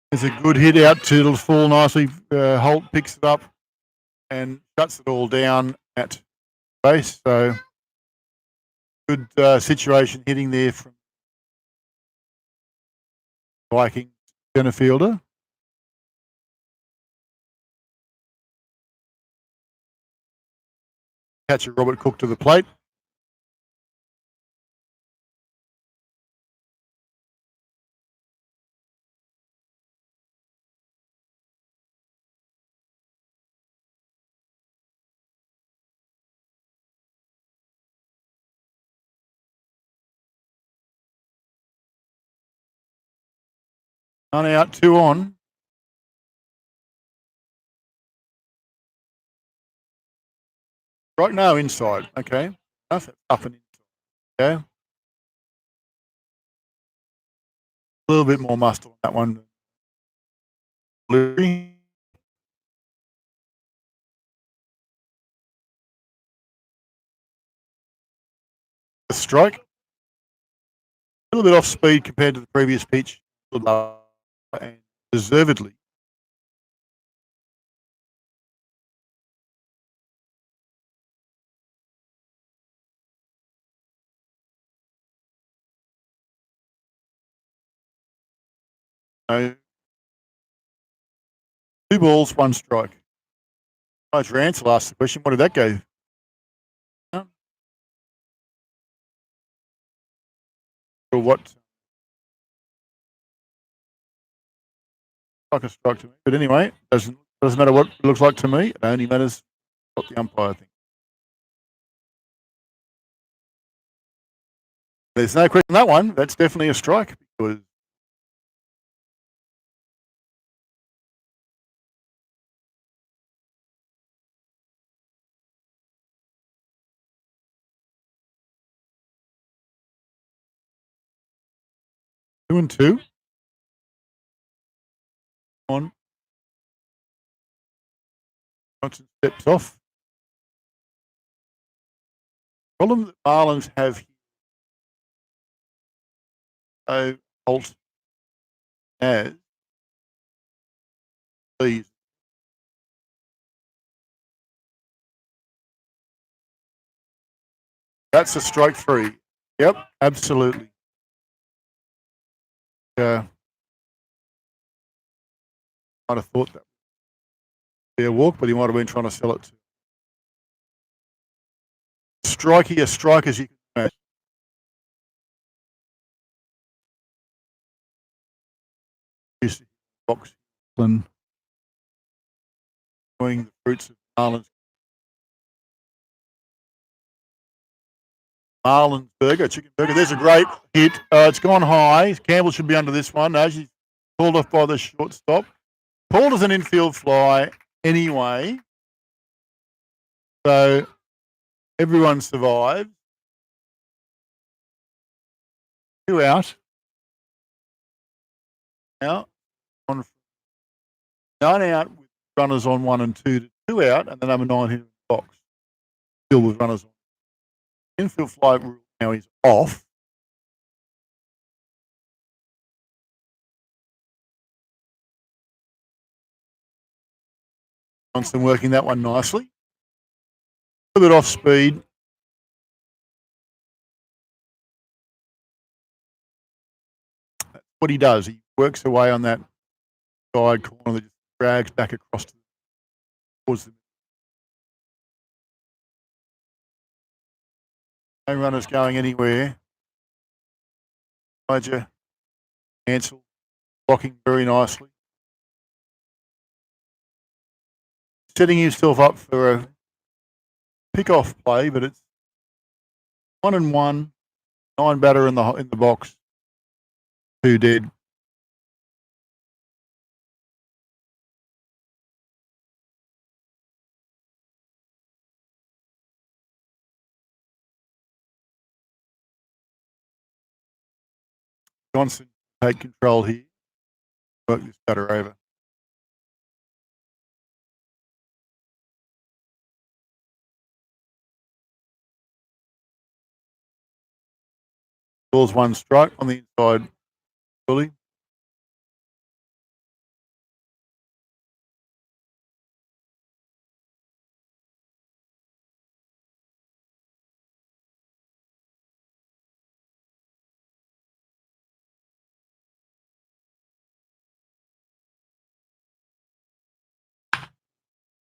Speaker 2: There's a good hit out to the full nicely. Holt picks it up and shuts it all down at base. So good situation hitting there from Vikings centre fielder. Catcher Robert Cook to the plate. One out, 2 on. Right now inside. Okay. Up and inside. Okay. A little bit more muscle on that one. A strike. A little bit off speed compared to the previous pitch. And deservedly. So, 2 balls, 1 strike. Roger Ansel asked the question, what did that go? Or what? Like a strike to me. But anyway, doesn't matter what it looks like to me. It only matters what the umpire thinks. There's no question on that one. That's definitely a strike because two and two. On. Johnson steps off. Problem that Marlins have here. Holt as please. That's a strike 3. Yep, absolutely. Might have thought that would be a walk, but he might have been trying to sell it to. Strikey a strike as you can imagine. Box and enjoying the fruits of Marlins burger, chicken burger. There's a great hit. It's gone high. Campbell should be under this one. No, she's pulled off by the shortstop. Pulled as an infield fly anyway. So everyone survived. 2 out. Now, 9 out with runners on 1 and 2 to 2 out, and the number 9 hit in the box. Still with runners on. Infield fly rule now is off. Johnson working that one nicely. A little bit off speed. That's what he does. He works away on that side corner that just drags back across towards the. No runners going anywhere. Roger Ansel blocking very nicely. setting himself up for a pick-off play, but it's 1-1, 9 batter in the box, 2 dead. Johnson take control here. Work this batter over. Ball's 1 strike on the inside. Fully.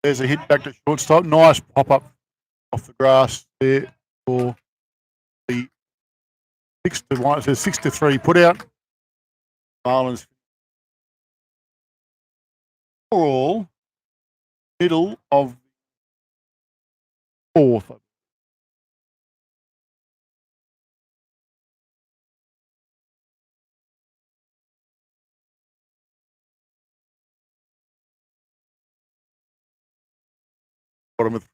Speaker 2: There's a hit back to shortstop. Nice pop up off the grass there for the 6-1. It says 6-3 put out. Marlins all middle of 4th. Bottom of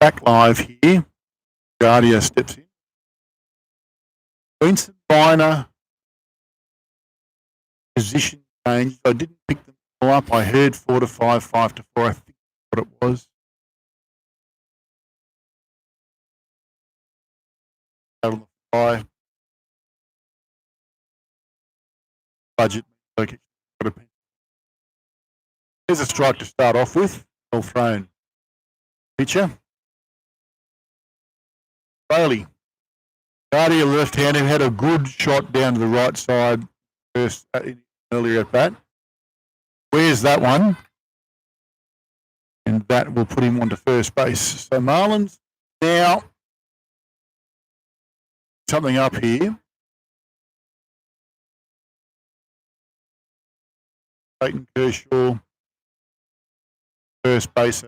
Speaker 2: back live here. Guardia steps in. Vincent Viner position change. I didn't pick them all up. I heard 4-5, 5-4. I think what it was. Out on the fly. Budget. Okay. Here's a strike to start off with. Well thrown. Pitcher. Bailey. Guardia left-hander had a good shot down to the right side first earlier at bat. Where's that one? And that will put him onto first base. So Marlins now something up here. Clayton Kershaw, first base.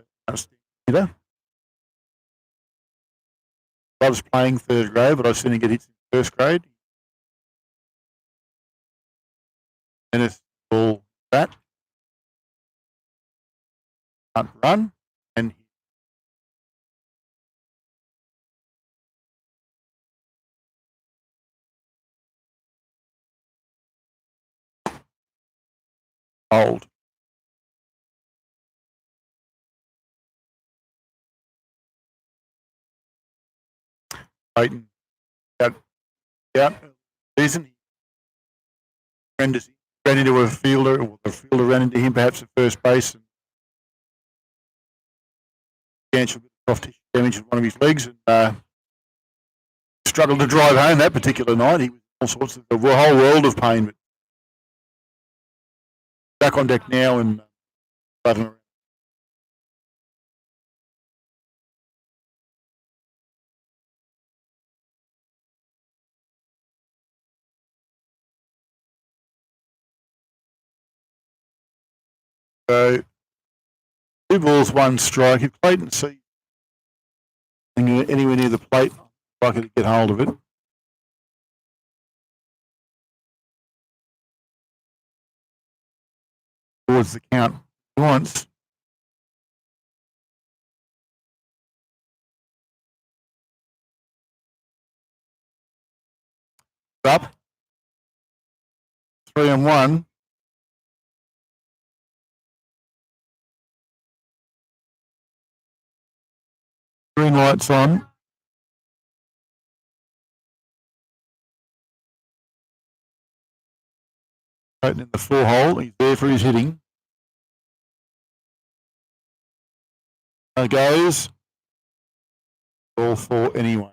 Speaker 2: Loves playing third grade, but I've seen him get hits in first grade. And it's all that. Can't run. And old. Clayton out. Reason ran into a fielder, or the fielder ran into him perhaps at first base. And substantial bit of soft tissue damage in one of his legs, and struggled to drive home that particular night. He was all sorts of a whole world of pain. But back on deck now and driving around. So 2 balls, 1 strike. If Clayton sees anywhere near the plate, I could get hold of it. Towards the count once. Up. 3-1. Green lights on. In the 4 hole. He's there for his hitting. There goes. All 4 anyway.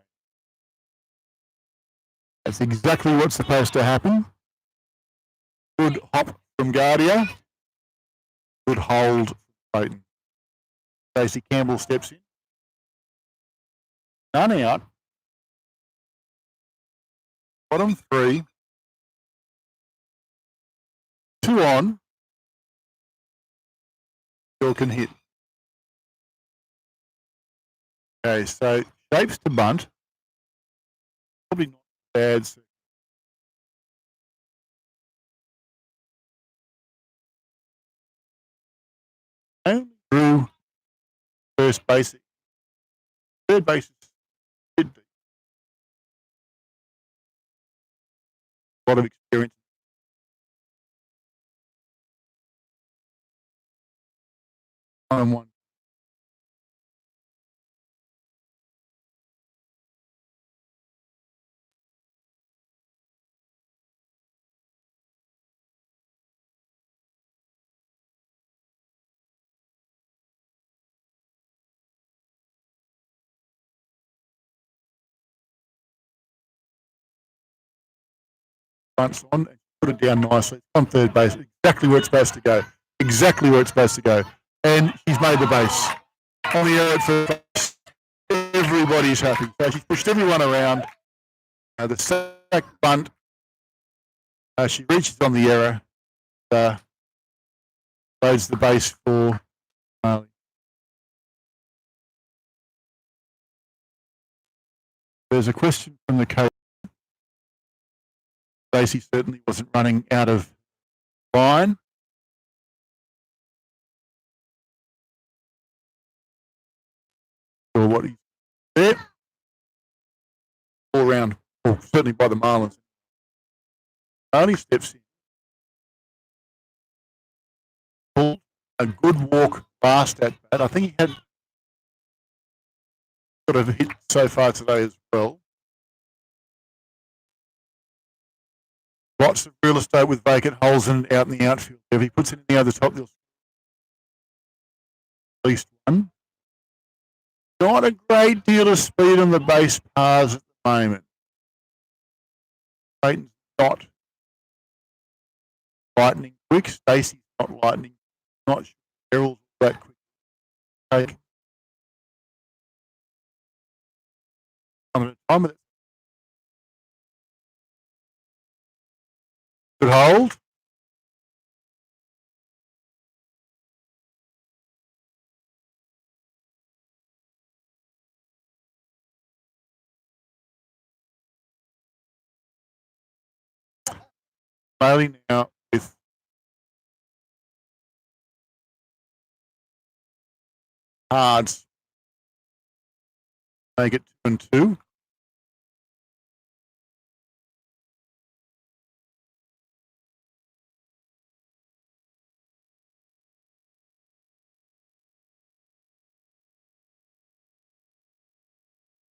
Speaker 2: That's exactly what's supposed to happen. Good hop from Guardia. Good hold from Clayton. Stacey Campbell steps in. None out. Bottom 3. 2 on. Still can hit. Okay, so shapes to bunt. Probably not bad. Only drew first base. Third base should be. A lot of experience. One. Bunts on and put it down nicely. It's on third base. Exactly where it's supposed to go. Exactly where it's supposed to go. And she's made the base. On the air at first base. Everybody's happy. So she's pushed everyone around. The sack bunt. She reaches on the error. Loads the base for Marley. There's a question from the coach. Stacey certainly wasn't running out of line. Or what he's there. All round, well, certainly by the Marlins. Only steps in. Pulled a good walk fast at bat. I think he had sort of hit so far today as well. Lots of real estate with vacant holes in out in the outfield. If he puts it in the other top, there'll at least one. Not a great deal of speed on the base paths at the moment. Clayton's not lightning quick. Stacey's not lightning. Not sure Errol's that quick. Take time with it. Good hold. Bailey now with cards. Make it 2-2.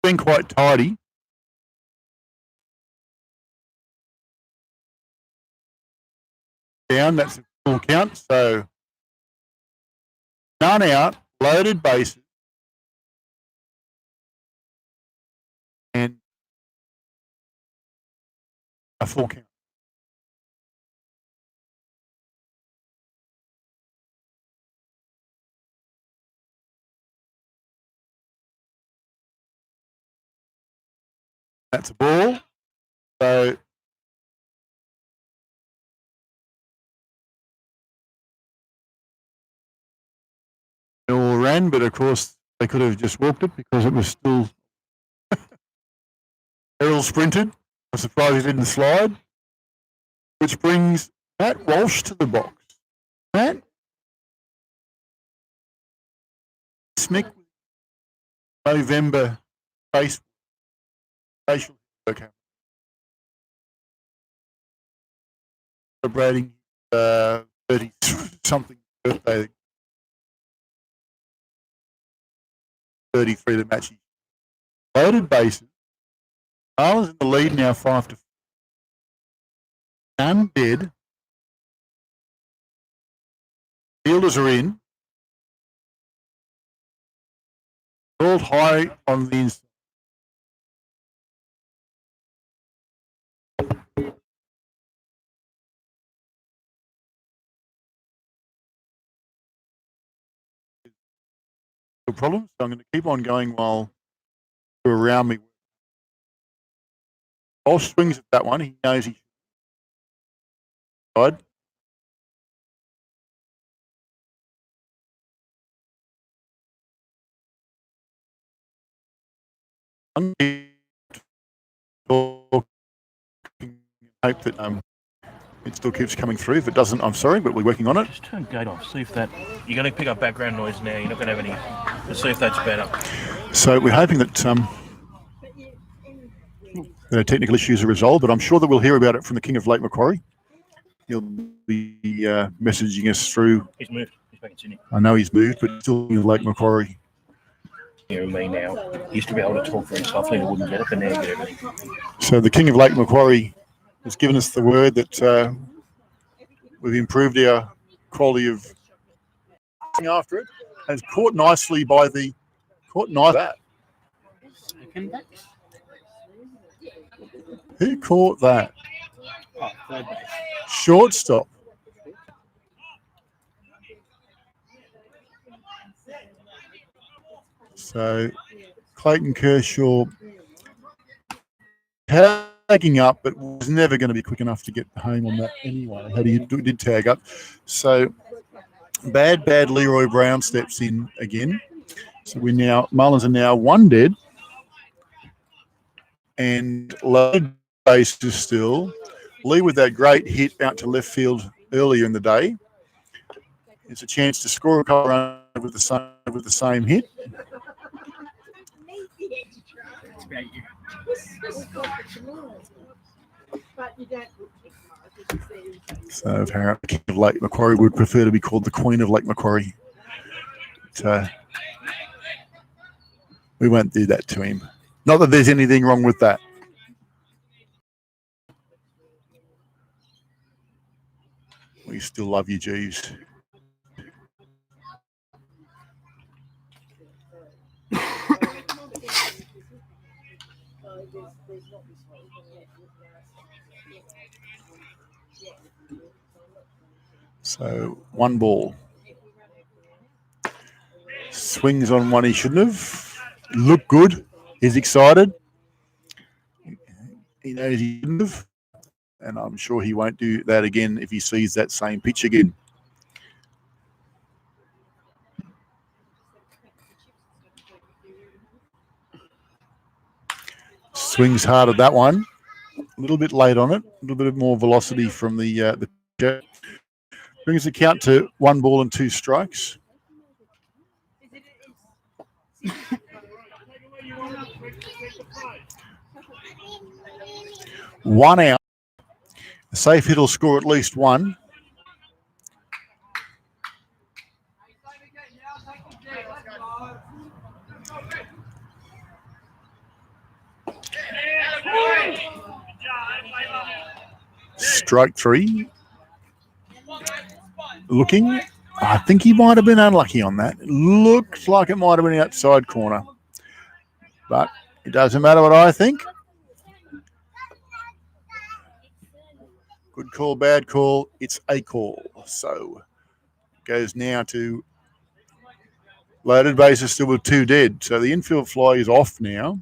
Speaker 2: Been quite tidy. Down, that's a full count. So none out, loaded bases, and a full count. That's a ball. So ran, but of course they could have just walked it because it was still. Errol sprinted. I'm surprised he didn't slide. Which brings Matt Walsh to the box. Matt Smick, November facial workout. Celebrating 30-something birthday. 33 to match. Loaded bases. Marlins in the lead now 5-4. None dead. Fielders are in. Called high on the inside. No problem. So I'm going to keep on going while you're around me. Walsh swings at that one. He knows he should. Hope that it still keeps coming through. If it doesn't, I'm sorry, but we're working on it.
Speaker 1: Just turn gate off. See if that. You're going to pick up background noise now. You're not going to have any. Let's see if that's better.
Speaker 2: So we're hoping that the technical issues are resolved, but I'm sure that we'll hear about it from the King of Lake Macquarie. He'll be messaging us through.
Speaker 1: He's moved. He's back in Sydney.
Speaker 2: I know he's moved, but still in Lake Macquarie.
Speaker 1: Hearing me now. He used to be able to talk very softly and wouldn't get it, but now you get everything.
Speaker 2: So the King of Lake Macquarie has given us the word that we've improved our quality of after it, and it's caught nicely by the that. Who caught that?
Speaker 1: Oh, third base.
Speaker 2: Shortstop. So Clayton Kershaw tagging up, but was never going to be quick enough to get home on that anyway. Had he did tag up. So bad Leroy Brown steps in again. So Marlins are now one dead. And loaded bases still. Lee with that great hit out to left field earlier in the day. It's a chance to score a couple runs with the same hit. So apparently the King of Lake Macquarie would prefer to be called the Queen of Lake Macquarie. So we won't do that to him. Not that there's anything wrong with that. We still love you, Jeeves. So 1 ball. Swings on one he shouldn't have. Looked good. He's excited. He knows he shouldn't have. And I'm sure he won't do that again if he sees that same pitch again. Swings hard at that one. A little bit late on it. A little bit more velocity from the pitcher. Brings the count to 1 ball and 2 strikes. One out. A safe hit will score at least 1. Strike 3. Looking. I think he might have been unlucky on that. Looks like it might have been outside corner. But it doesn't matter what I think. Good call, bad call. It's a call. So goes now to loaded bases still with 2 dead. So the infield fly is off now.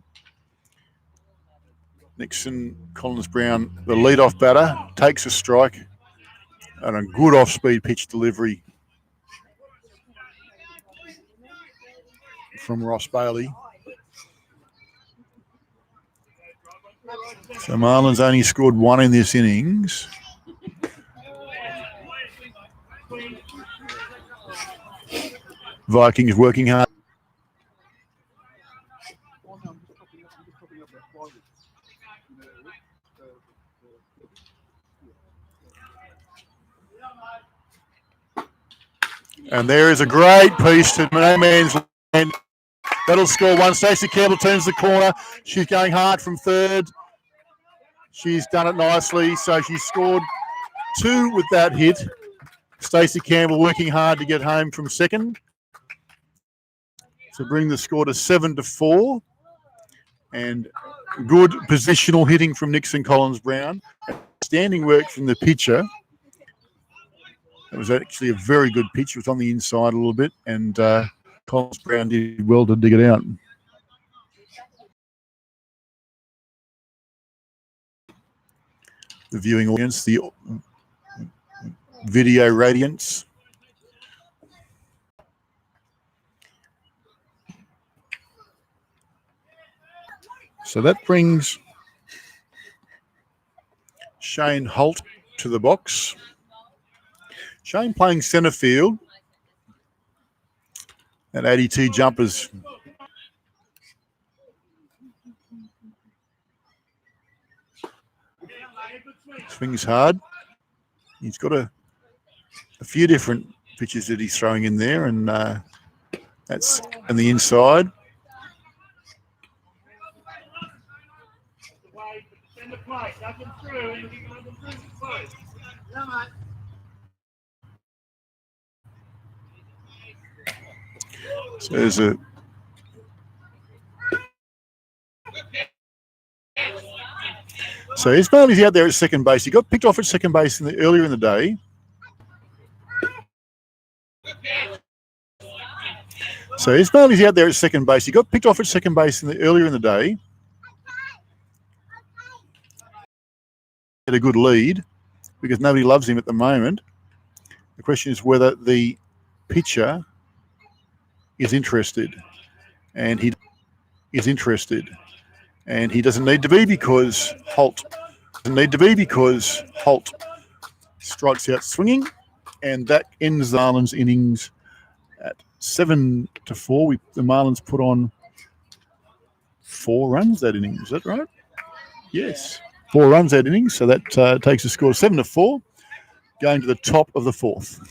Speaker 2: Nixon, Collins Brown, the leadoff batter, takes a strike and a good off-speed pitch delivery. from Ross Bailey. So Marlins only scored 1 in this innings. Vikings working hard. And there is a great piece to no man's land. That'll score 1. Stacey Campbell turns the corner. She's going hard from third. She's done it nicely. So she scored 2 with that hit. Stacey Campbell working hard to get home from second to bring the score to 7-4. And good positional hitting from Nixon Collins-Brown. Standing work from the pitcher. It was actually a very good pitch. It was on the inside a little bit, and Collins-Brown did well to dig it out. The viewing audience, the video radiance. So that brings Shane Holt to the box. Shane playing centre field at 82 jumpers. Swings hard. He's got a few different pitches that he's throwing in there, and that's on the inside. So there's a So Ismail is out there at second base. He got picked off at second base earlier in the day. So Ismail is out there at second base. He got picked off at second base earlier in the day. Had a good lead because nobody loves him at the moment. The question is whether the pitcher is interested, and he is interested, and he doesn't need to be because Holt strikes out swinging, and that ends the Marlins innings at 7-4. The Marlins put on 4 runs that inning. Is that right? Yes, 4 runs that inning. So that takes the score 7-4, going to the top of the 4th.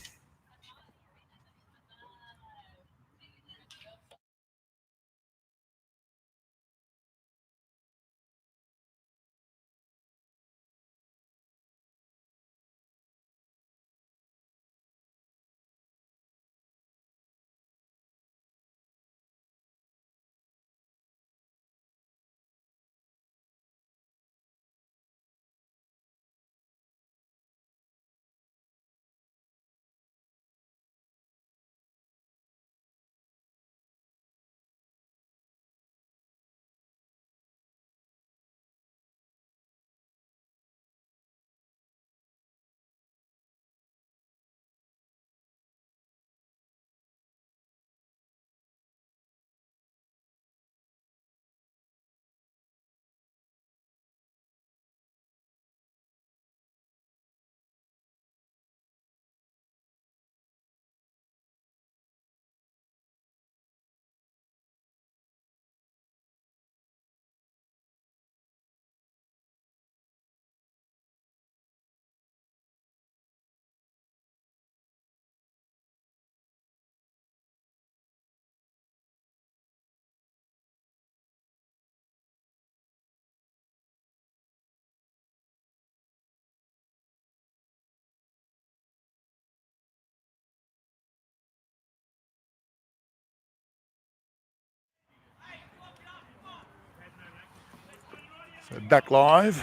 Speaker 2: So back live.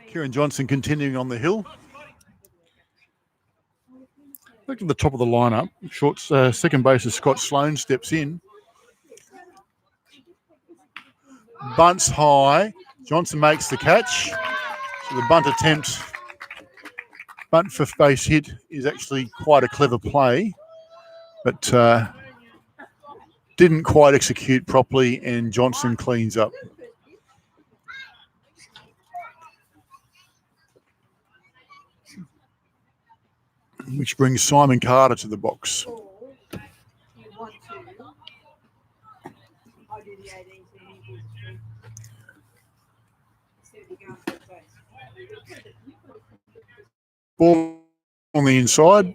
Speaker 2: Kieran Johnson continuing on the hill. Look at the top of the lineup. Second baser Scott Sloan steps in. Bunts high. Johnson makes the catch. So the bunt bunt for base hit is actually quite a clever play, but didn't quite execute properly, and Johnson cleans up. Which brings Simon Carter to the box. Ball on the inside.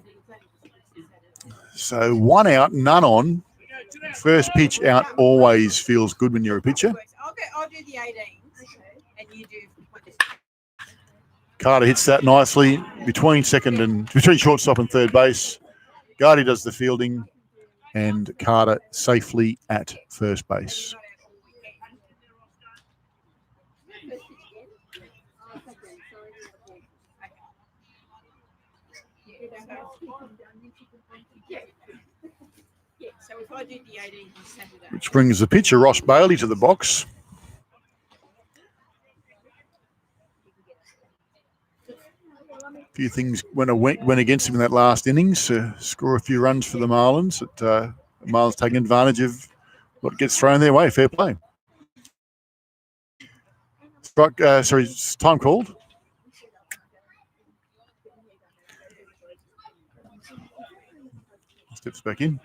Speaker 2: So 1 out, none on. First pitch out always feels good when you're a pitcher.
Speaker 3: I'll do the 18s and you do.
Speaker 2: Carter hits that nicely between shortstop and third base. Gardy does the fielding, and Carter safely at first base.
Speaker 3: So if I do the 18 on Saturday.
Speaker 2: Which brings the pitcher, Ross Bailey, to the box. A few things went against him in that last innings. Score a few runs for the Marlins. Marlins taking advantage of what gets thrown their way. Fair play. Time called. Steps back in.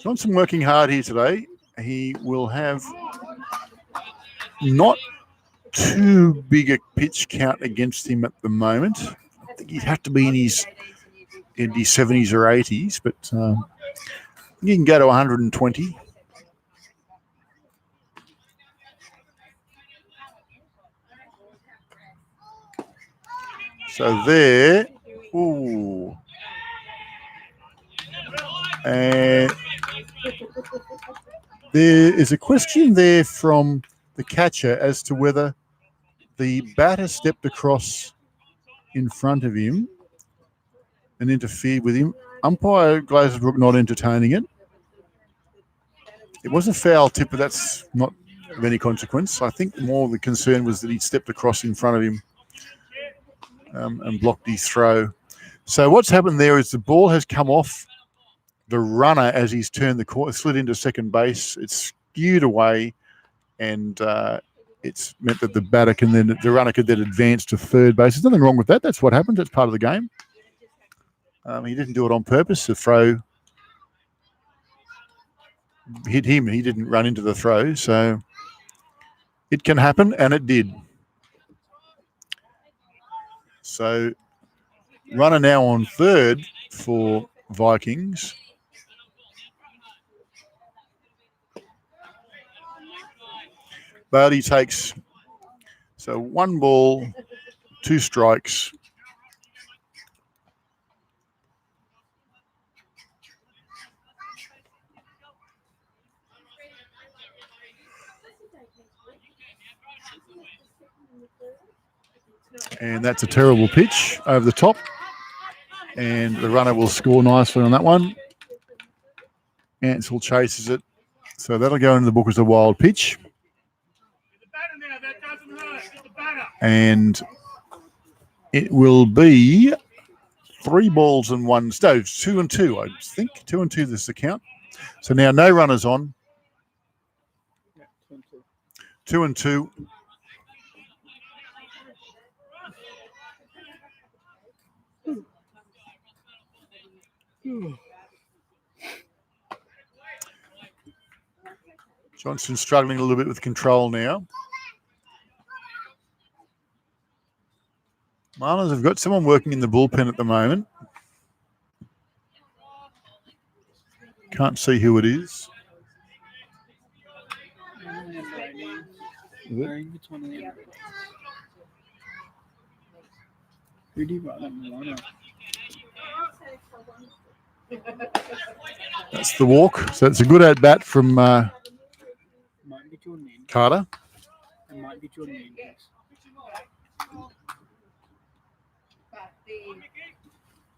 Speaker 2: Johnson working hard here today. He will have not too big a pitch count against him at the moment. I think he'd have to be in his 70s or 80s, but he can go to 120. So there, ooh. And there is a question there from the catcher as to whether the batter stepped across in front of him and interfered with him. Umpire Glazebrook not entertaining it. It was a foul tip, but that's not of any consequence. I think more the concern was that he stepped across in front of him and blocked his throw. So what's happened there is the ball has come off the runner as he's turned the corner, slid into second base. It's skewed away, and it's meant that the runner could then advance to third base. There's nothing wrong with that. That's what happened. That's part of the game. He didn't do it on purpose. The throw hit him. He didn't run into the throw. So it can happen, and it did. So runner now on third for Vikings. Bailey takes, so 1 ball, 2 strikes. And that's a terrible pitch over the top. And the runner will score nicely on that one. Ansell chases it. So that'll go into the book as a wild pitch. And it will be 3 balls and 1. No, 2 and 2, I think. 2 and 2, this is the count. So now no runners on. 2 and 2. Johnson struggling a little bit with control now. Marlins have got someone working in the bullpen at the moment. Can't see who it is. That's the walk. So it's a good at bat from Carter.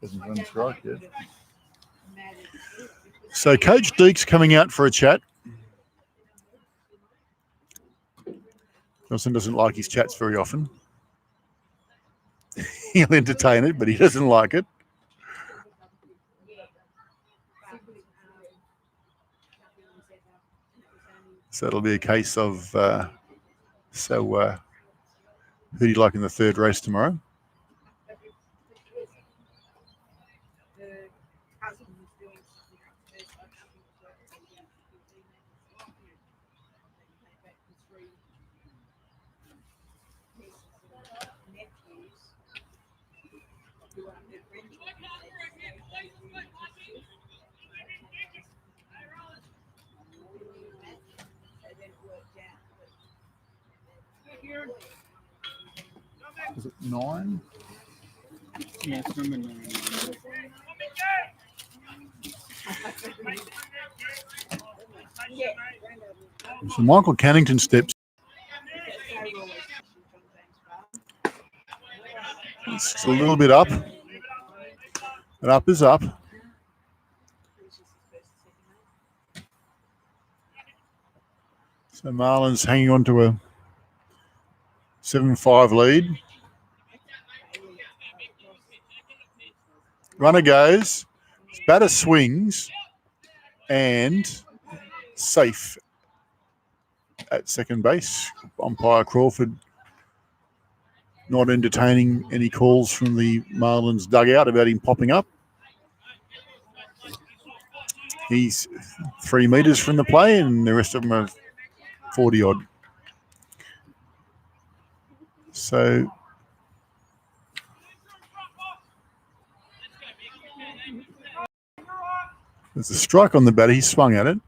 Speaker 2: Doesn't run strike yet. So Coach Deeks coming out for a chat. Johnson doesn't like his chats very often. He'll entertain it, but he doesn't like it. So it'll be a case of, who do you like in the third race tomorrow? Is it 9?
Speaker 4: Yeah, it's number 9.
Speaker 2: So Michael Cannington steps. It's a little bit up. But up is up. So Marlins hanging on to a 7-5 lead. Runner goes, batter swings, and safe at second base. Umpire Crawford not entertaining any calls from the Marlins dugout about him popping up. He's 3 metres from the play, and the rest of them are 40 odd. So there's a strike on the batter. He swung at it.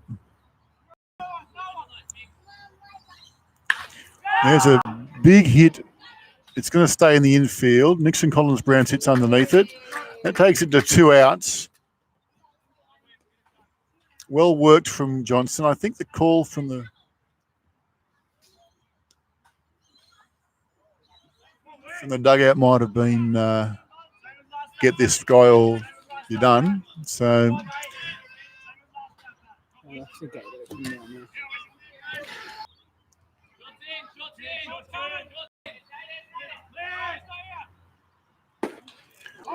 Speaker 2: There's a big hit. It's going to stay in the infield. Nixon Collins-Brown sits underneath it. That takes it to 2 outs. Well worked from Johnson. I think the call from the dugout might have been get this guy or you're done. So
Speaker 4: That's the gate that's come down there.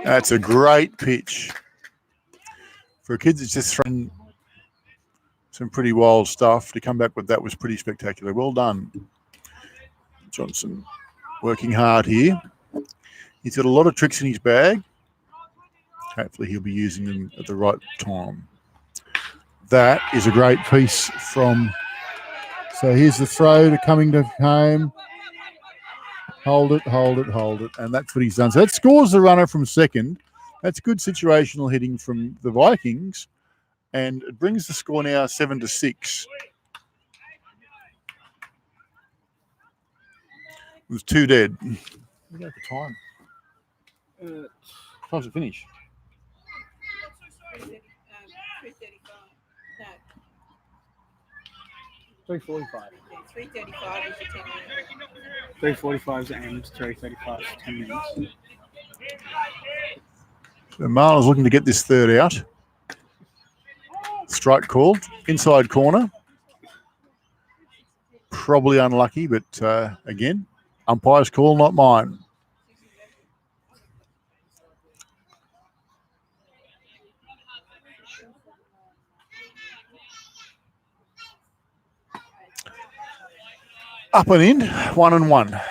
Speaker 2: that's a great pitch. For kids, it's just thrown some pretty wild stuff. To come back with that was pretty spectacular. Well done, Johnson. Working hard here. He's got a lot of tricks in his bag. Hopefully he'll be using them at the right time. That is a great piece from... So here's the throw to Cummington home. Hold it. And that's what he's done. So that scores the runner from second. That's good situational hitting from the Vikings. And it brings the score now 7-6. With 2 dead. What about the time? Time's to finish.
Speaker 4: 3:45.
Speaker 3: 3:35 is the 10 minutes.
Speaker 4: 3:45 is the end. 3:35 is 10 minutes.
Speaker 2: So Marlins looking to get this third out. Strike called. Inside corner. Probably unlucky, but again, umpire's call, not mine. Up and in, 1-1.
Speaker 4: Back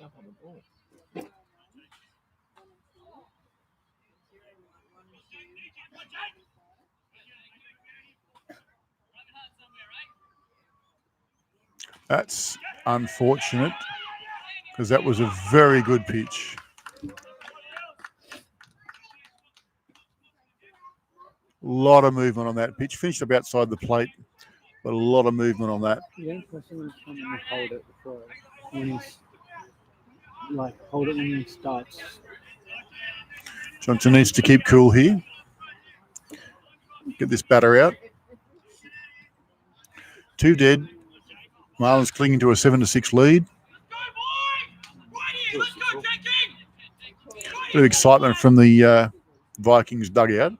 Speaker 4: up on the ball.
Speaker 2: That's unfortunate because that was a very good pitch. A lot of movement on that pitch. Finished up outside the plate, but a lot of movement on that.
Speaker 4: Yeah, person was trying to hold it before when he's hold it when he starts.
Speaker 2: Johnson needs to keep cool here. Get this batter out. 2 dead. Marlins clinging to a 7-6 lead. Bit of excitement from the Vikings dugout.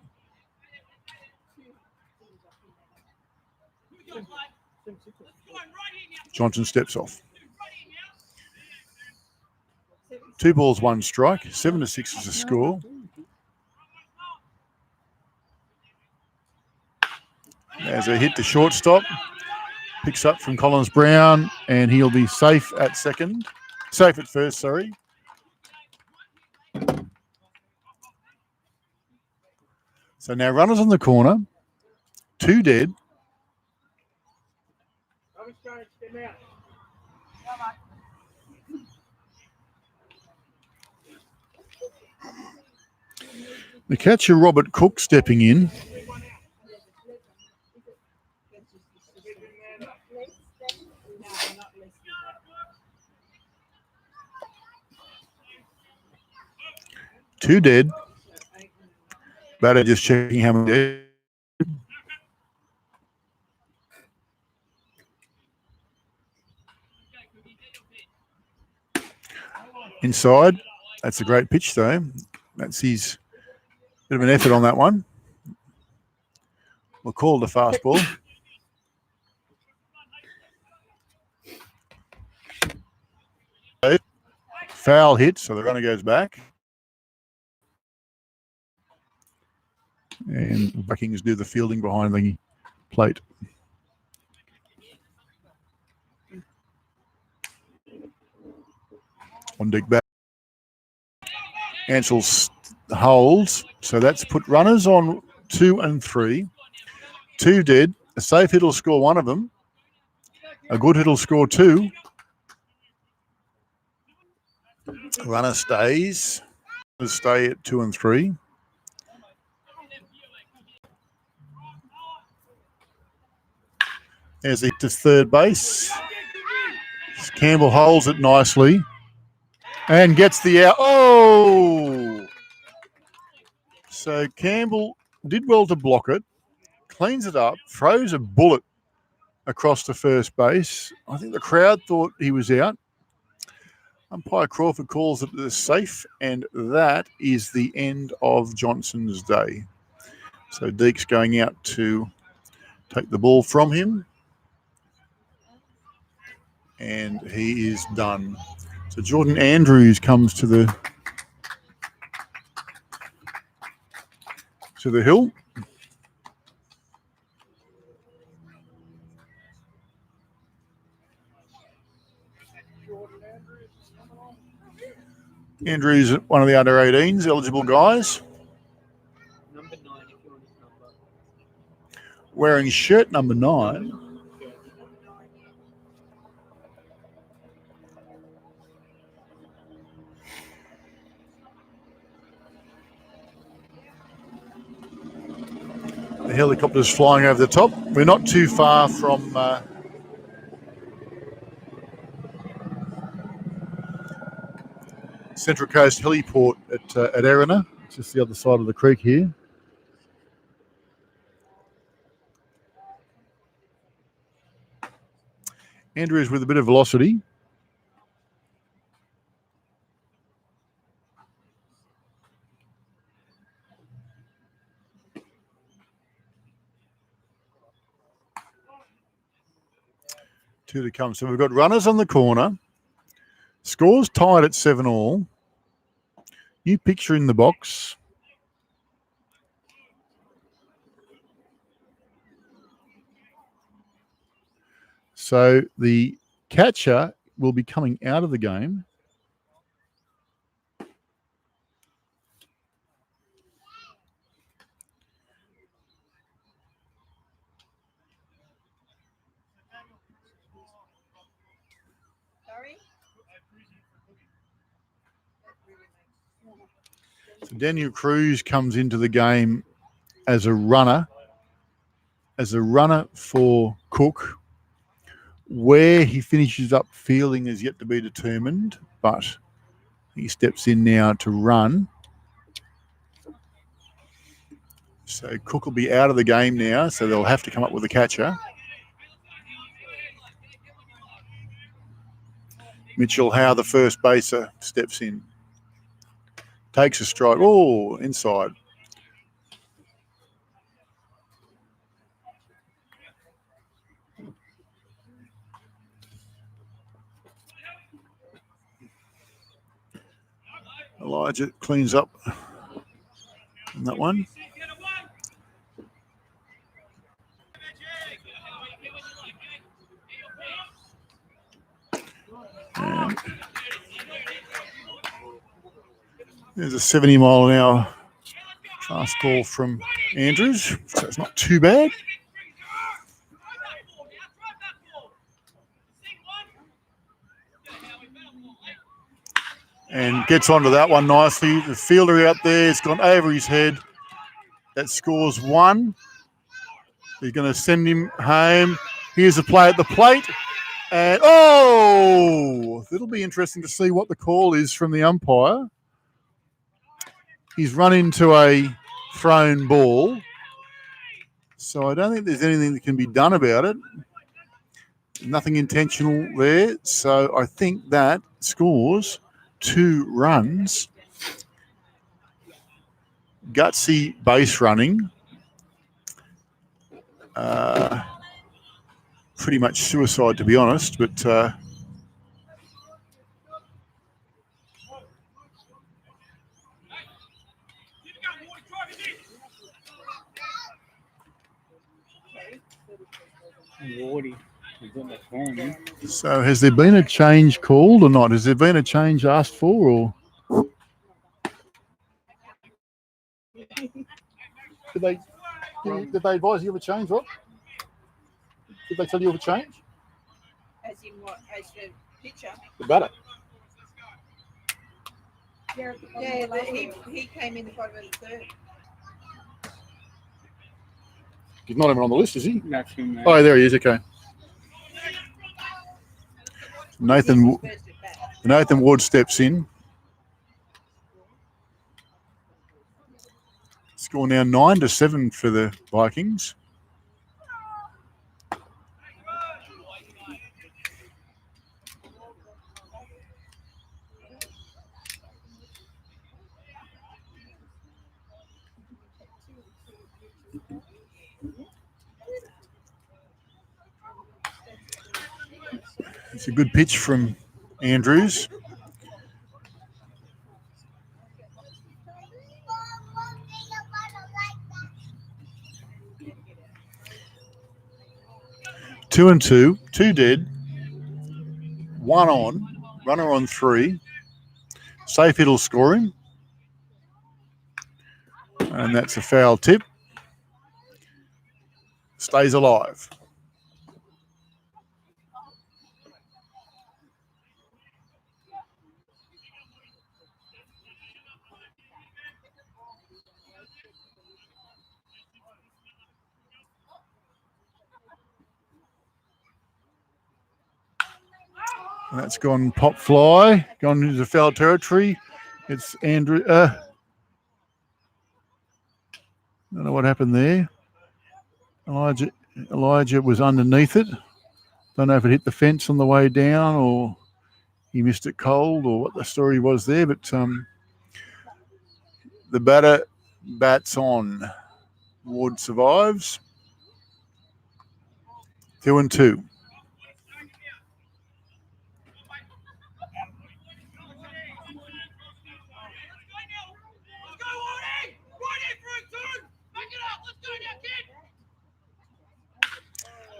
Speaker 2: Johnson steps off. 2 balls, 1 strike. 7-6 is the score. There's a hit to shortstop. Picks up from Collins Brown, and he'll be safe at second. Safe at first, sorry. So now runners on the corner. 2 dead. The catcher, Robert Cook, stepping in. Two dead. Batter just checking how many dead. Inside. That's a great pitch, though. That's his bit of an effort on that one. We'll call it a fastball. Foul hit, so the runner goes back. And Vikings do the fielding behind the plate. On deck back. Ansell holds, so that's put runners on 2 and 3. 2 dead. A safe hit will score 1 of them. A good hit will score 2. Runner stays. Stay at 2 and 3. There's a hit to third base. Campbell holds it nicely and gets the out. Oh! So Campbell did well to block it, cleans it up, throws a bullet across to first base. I think the crowd thought he was out. Umpire Crawford calls it a safe, and that is the end of Johnson's day. So Deeks going out to take the ball from him, and he is done. So Jordan Andrews comes to the hill. Andrews, one of the under 18s, eligible guys.
Speaker 4: Number 9, if you want his number.
Speaker 2: Wearing shirt number 9. The helicopter's flying over the top. We're not too far from Central Coast Heliport at Erina. It's just the other side of the creek here. Andrews with a bit of velocity. Two to come. So we've got runners on the corner. Scores tied at 7-all. New picture in the box. So the catcher will be coming out of the game.
Speaker 3: Sorry?
Speaker 2: So Daniel Cruz comes into the game as a runner for Cook. Where he finishes up fielding is yet to be determined, but he steps in now to run. So Cook will be out of the game now, so they'll have to come up with a catcher. Mitchell Howe, the first baser, steps in. Takes a strike. Oh, inside. Elijah cleans up on that one. And there's a 70-mile-an-hour fastball from Andrews, so it's not too bad. And gets onto that one nicely. The fielder out there has gone over his head. That scores 1. He's going to send him home. Here's a play at the plate. And, it'll be interesting to see what the call is from the umpire. He's run into a thrown ball. So I don't think there's anything that can be done about it. Nothing intentional there. So I think that scores 2 runs. Gutsy base running. Pretty much suicide, to be honest, but
Speaker 4: Wardy. He's got that phone, eh?
Speaker 2: so has there been a change called or not? Has there been a change asked for, or did they advise you of a change, Rob? Did they tell you of a change?
Speaker 3: As in what? As the picture?
Speaker 2: The batter.
Speaker 3: Yeah, he came in the bottom of the third.
Speaker 2: He's not even on the list, is he?
Speaker 4: That's him, man.
Speaker 2: Oh, there he is. Okay. Nathan Wood steps in. Score now 9-7 for the Vikings. It's a good pitch from Andrews. Two and two dead, 1 on, runner on 3. Safe hit'll score him. And that's a foul tip. Stays alive. And that's gone pop fly, gone into foul territory. It's Andrew. I don't know what happened there. Elijah was underneath it. Don't know if it hit the fence on the way down or he missed it cold or what the story was there. But the batter bats on. Ward survives. 2 and 2.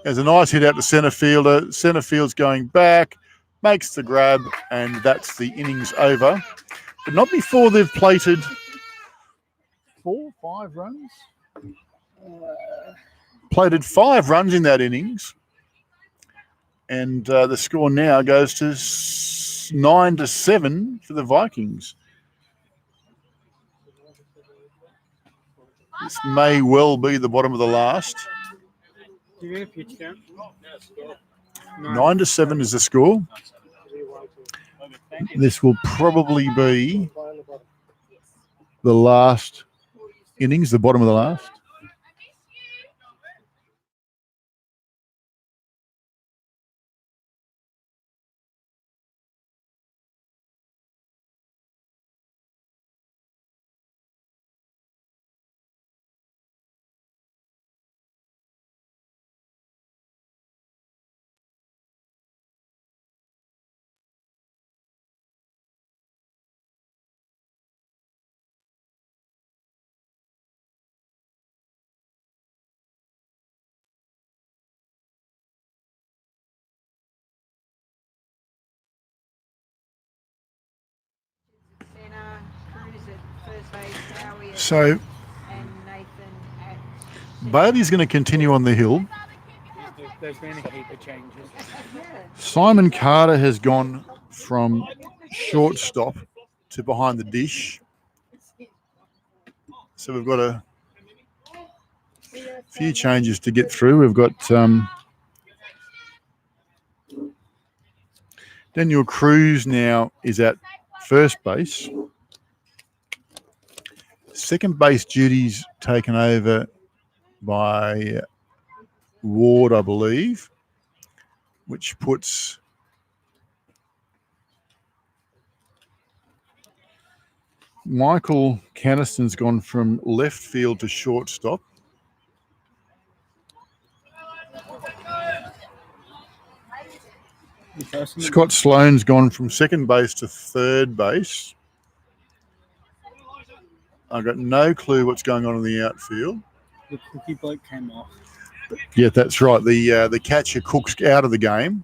Speaker 2: There's a nice hit out to centre fielder. Centre field's going back, makes the grab, and that's the innings over. But not before they've plated 4, 5 runs. Plated 5 runs in that innings. And the score now goes to 9-7 for the Vikings. This may well be the bottom of the last. 9-7 is the score. This will probably be the last innings, the bottom of the last. So
Speaker 3: and Nathan at
Speaker 2: Bailey's going to continue on the hill.
Speaker 4: There's been a heap of changes.
Speaker 2: Simon Carter has gone from shortstop to behind the dish. So we've got a few changes to get through. We've got Daniel Cruz now is at first base. Second base duties taken over by Ward, I believe, which puts Michael Caniston's gone from left field to shortstop. Scott Sloan's gone from second base to third base. I've got no clue what's going on in the outfield.
Speaker 4: The cookie bloke came off.
Speaker 2: Yeah, that's right. The catcher Cook's out of the game.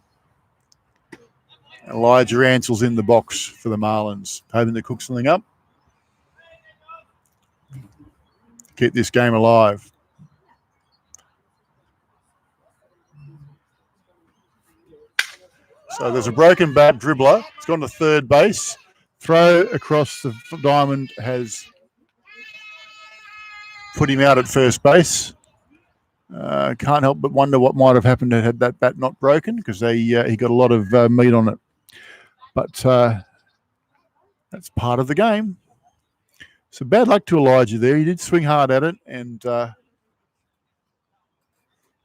Speaker 2: Elijah Ansell's in the box for the Marlins, hoping to cook something up. Keep this game alive. So there's a broken bat dribbler. It's gone to third base. Throw across the diamond has put him out at first base. Can't help but wonder what might have happened had that bat not broken, because he got a lot of meat on it. But that's part of the game. So bad luck to Elijah there. He did swing hard at it and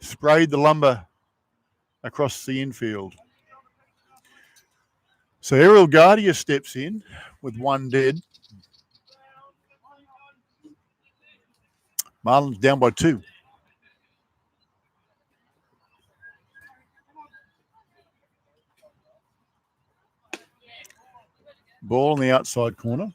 Speaker 2: sprayed the lumber across the infield. So Ariel Guardia steps in with one dead. Marlins down by 2. Ball on the outside corner.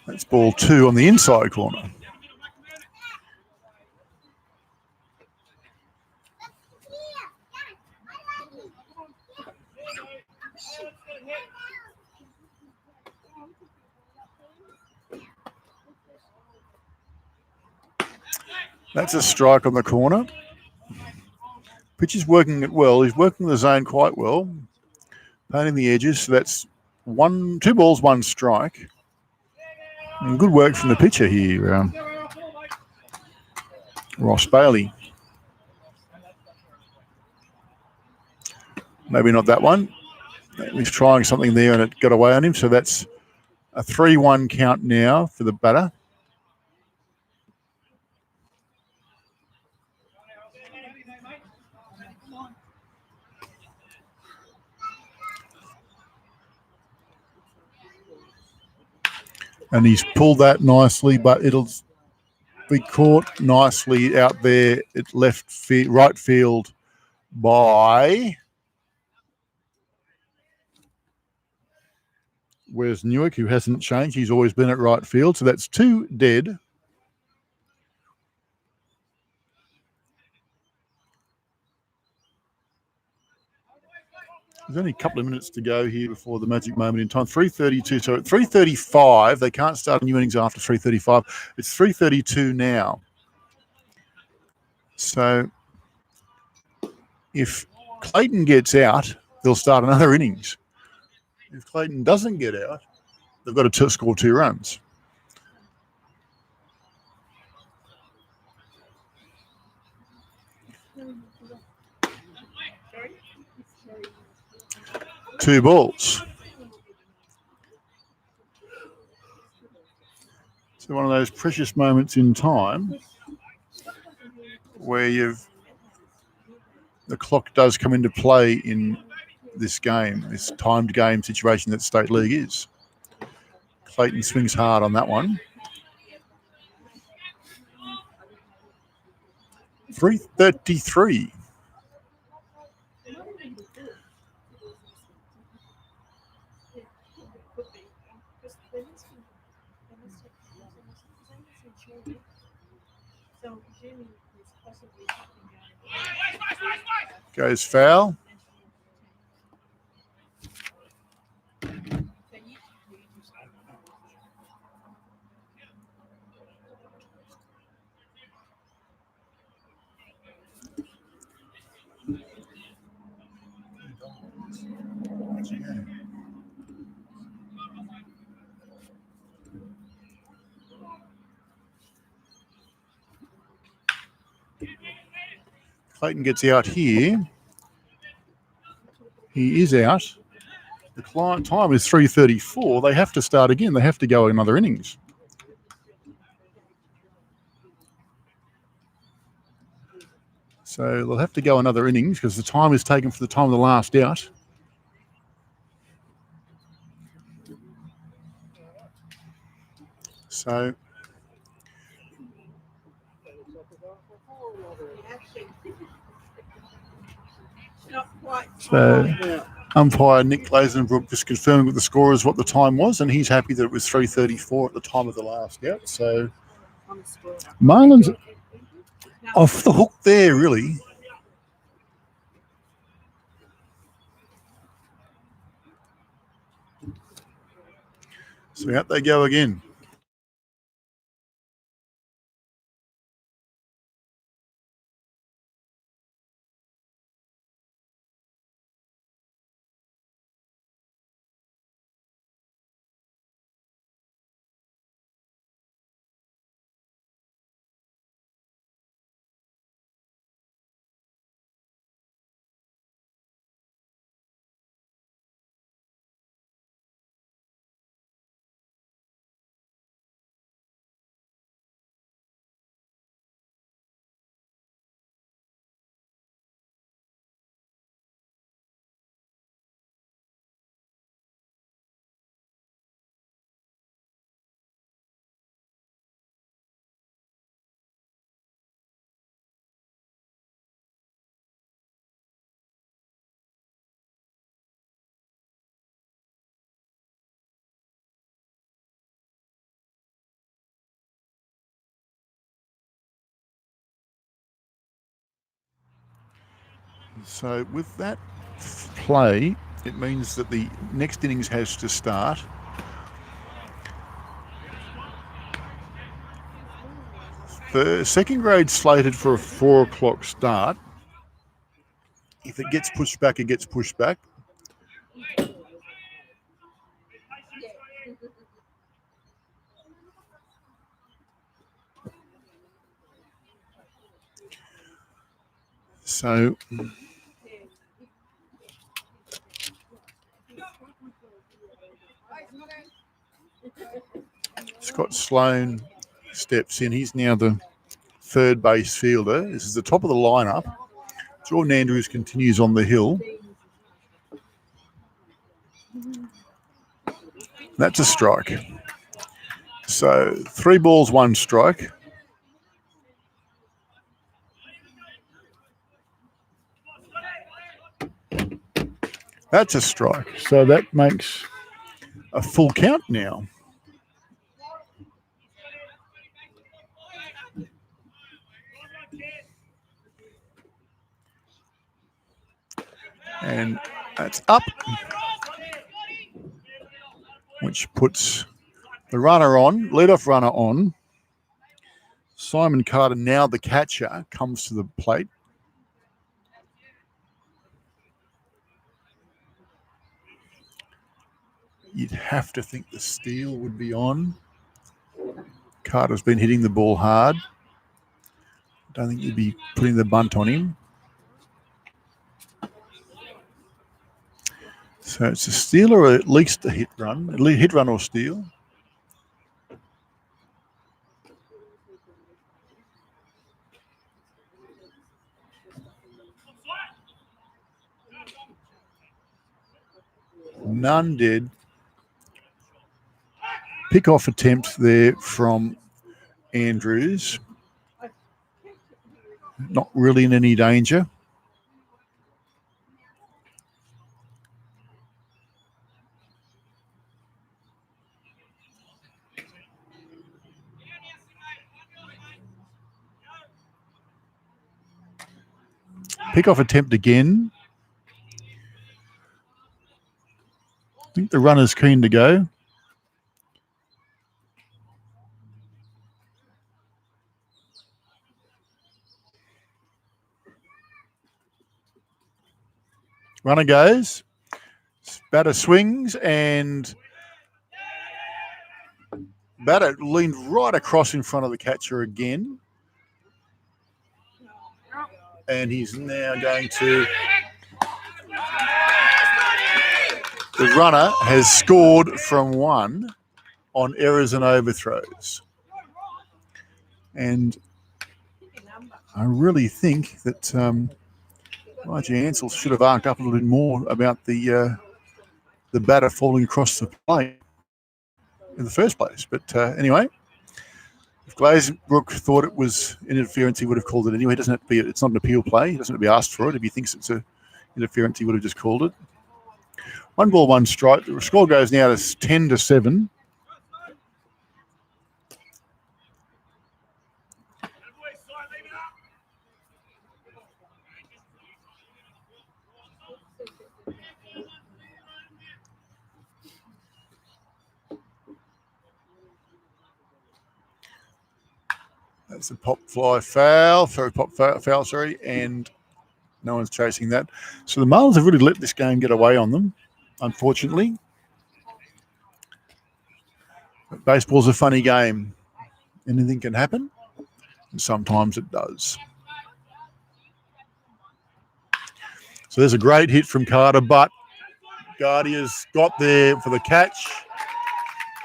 Speaker 2: That's ball 2 on the inside corner. That's a strike on the corner. Pitcher's working it well. He's working the zone quite well, painting the edges. So that's 2 balls, 1 strike. And good work from the pitcher here, Ross Bailey. Maybe not that one. He's trying something there and it got away on him. So that's a 3-1 count now for the batter. And he's pulled that nicely, but it'll be caught nicely out there at right field by Wes Newick, who hasn't changed. He's always been at right field. So that's 2 dead. There's only a couple of minutes to go here before the magic moment in time. 3:32. So at 3:35, they can't start new innings after 3:35. It's 3:32 now. So if Clayton gets out, they'll start another innings. If Clayton doesn't get out, they've got to score 2 runs. Two balls. So one of those precious moments in time where the clock does come into play in this game, this timed game situation that State League is. Clayton swings hard on that one. 3:33. Goes foul. Clayton gets out here. He is out. The client time is 3:34. They have to start again. They have to go another innings. So they'll have to go another innings because the time is taken for the time of the last out. So
Speaker 3: Not quite.
Speaker 2: So umpire Nick Glazenbrook just confirming with the scorers what the time was, and he's happy that it was 3:34 at the time of the last out. So Marlins off the hook there, really. So out they go again. So with that play, it means that the next innings has to start. The second grade slated for a 4 o'clock start. If it gets pushed back, it gets pushed back. So Scott Sloan steps in. He's now the third base fielder. This is the top of the lineup. Jordan Andrews continues on the hill. That's a strike. So 3 balls, 1 strike. That's a strike. So that makes a full count now. And that's up, which puts the runner on, leadoff runner on. Simon Carter, now the catcher, comes to the plate. You'd have to think the steal would be on. Carter's been hitting the ball hard. Don't think you'd be putting the bunt on him. So it's a steal or at least a hit run or steal. None did. Pick-off attempt there from Andrews. Not really in any danger. Pick-off attempt again. I think the runner's keen to go. Runner goes. Batter swings and batter leaned right across in front of the catcher again. And he's now going to... The runner has scored from one on errors and overthrows. And I really think that Elijah Ansell should have arced up a little bit more about the batter falling across the plate in the first place. But anyway, if Glazebrook thought it was interference, he would have called it anyway. It doesn't have to be. It's not an appeal play. He doesn't have to be asked for it. If he thinks it's a interference, he would have just called it. 1 ball, 1 strike. The score goes now to 10-7. That's a pop fly foul. Sorry, pop foul, sorry. And no one's chasing that. So the Marlins have really let this game get away on them, unfortunately. But baseball's a funny game. Anything can happen, and sometimes it does. So there's a great hit from Carter, but Guardia's got there for the catch,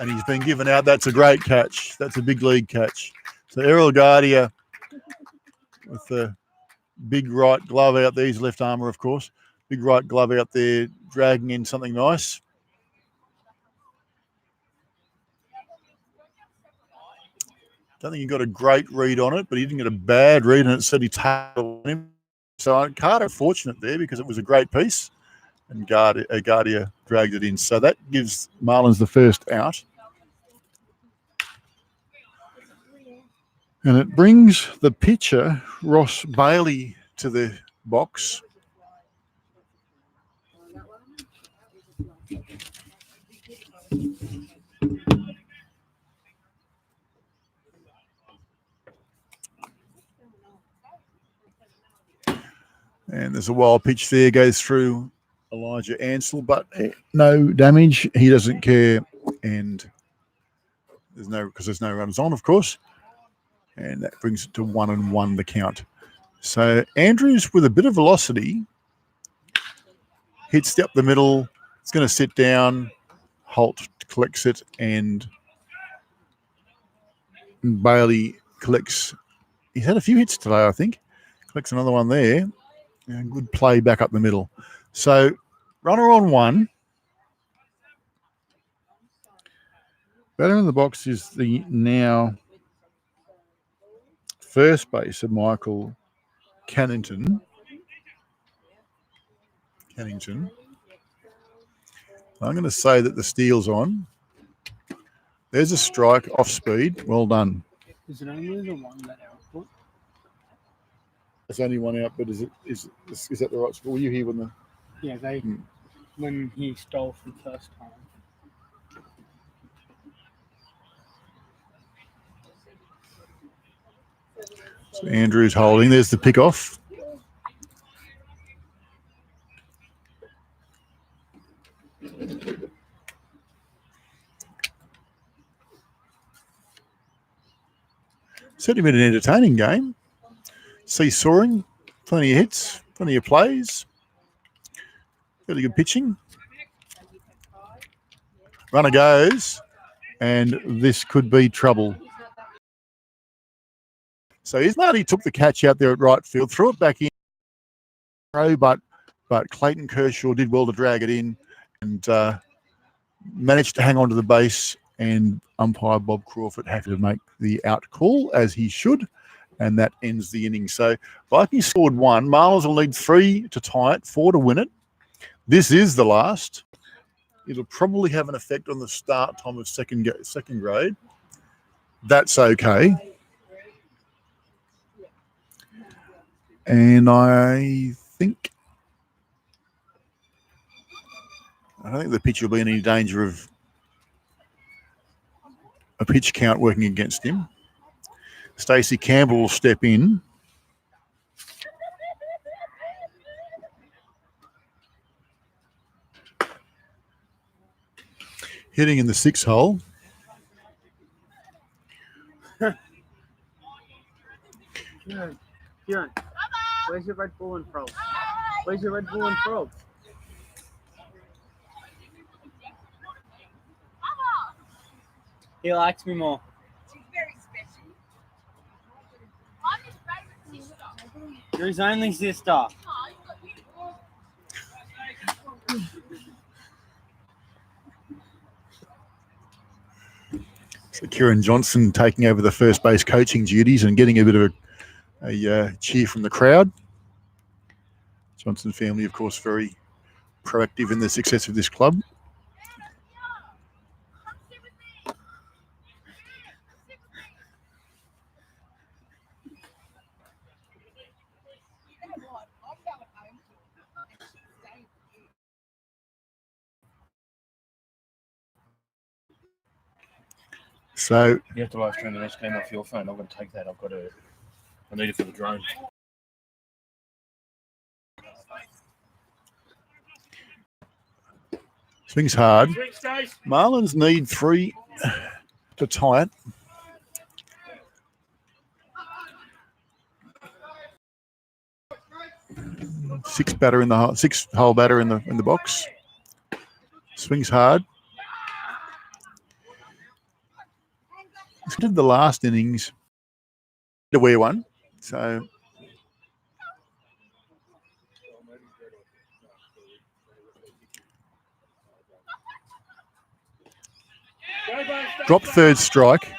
Speaker 2: and he's been given out. That's a great catch. That's a big league catch. So Errol Guardia with the big right glove out there. He's left armour, of course. Big right glove out there, dragging in something nice. Don't think he got a great read on it, but he didn't get a bad read, and it said he tailed him. So Carter fortunate there because it was a great piece, and Guardia dragged it in. So that gives Marlins the first out. And it brings the pitcher, Ross Bailey, to the box. And there's a wild pitch there, goes through Elijah Ansell, but no damage. He doesn't care. And there's no runners on, of course. And that brings it to 1-1 the count. So Andrews with a bit of velocity hits up the middle. It's going to sit down. Holt collects it, and Bailey collects. He's had a few hits today, I think. Collects another one there. And good play back up the middle. So runner on 1. Batter in the box is the now first base of Michael Cannington. I'm going to say that the steal's on. There's a strike off speed. Well done.
Speaker 4: Is it only the one that output?
Speaker 2: There's only one out, but is that the right score? Were you here when the...
Speaker 4: Yeah, when he stole for the first time.
Speaker 2: So Andrew's holding. There's the pick off. Certainly been an entertaining game. Seesawing, plenty of hits, plenty of plays. Really good pitching. Runner goes, and this could be trouble. So Ismarty took the catch out there at right field, threw it back in, but Clayton Kershaw did well to drag it in and managed to hang on to the base, and umpire Bob Crawford happy to make the out call, as he should, and that ends the inning. So Vikings scored 1. Marlins will need 3 to tie it, 4 to win it. This is the last. It'll probably have an effect on the start time of second grade. That's okay. And I don't think the pitch will be in any danger of a pitch count working against him. Stacey Campbell will step in. Hitting in the 6 hole.
Speaker 4: Kieran, where's your Red Bull and frogs? Where's your Red Bull and frogs? He likes me more.
Speaker 3: She's very special.
Speaker 5: I'm his favourite sister.
Speaker 4: You're his only sister.
Speaker 2: So Kieran Johnson taking over the first base coaching duties and getting a bit of a cheer from the crowd. Johnson family, of course, very proactive in the success of this club. So
Speaker 1: You have to live stream the next game off your phone. I'm going to take that. I need it for the drone.
Speaker 2: swings hard. Marlins need 3 to tie it. Six hole batter in the box. Swings hard. He did the last innings to wear one. So dropped third strike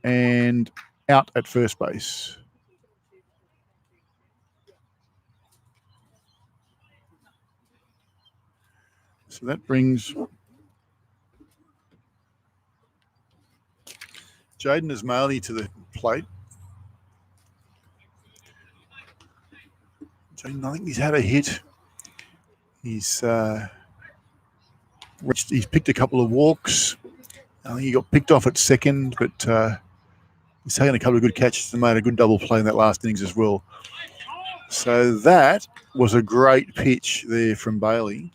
Speaker 2: and out at first base. So that brings Jaden Ismaili to the plate. Jaden, I think he's had a hit. He's picked a couple of walks. I think he got picked off at second, but he's taken a couple of good catches and made a good double play in that last innings as well. So that was a great pitch there from Bailey.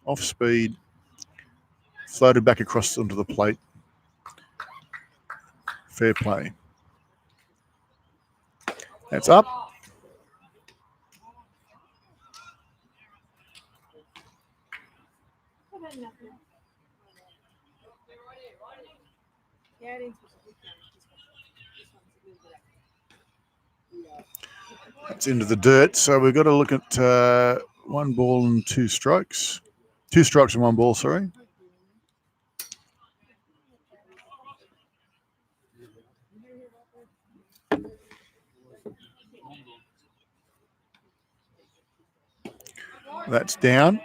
Speaker 2: Off speed, floated back across onto the plate. Fair play. That's up. It's into the dirt, so we've got to look at 1 ball and 2 strikes. 2 strikes and 1 ball, sorry. That's down.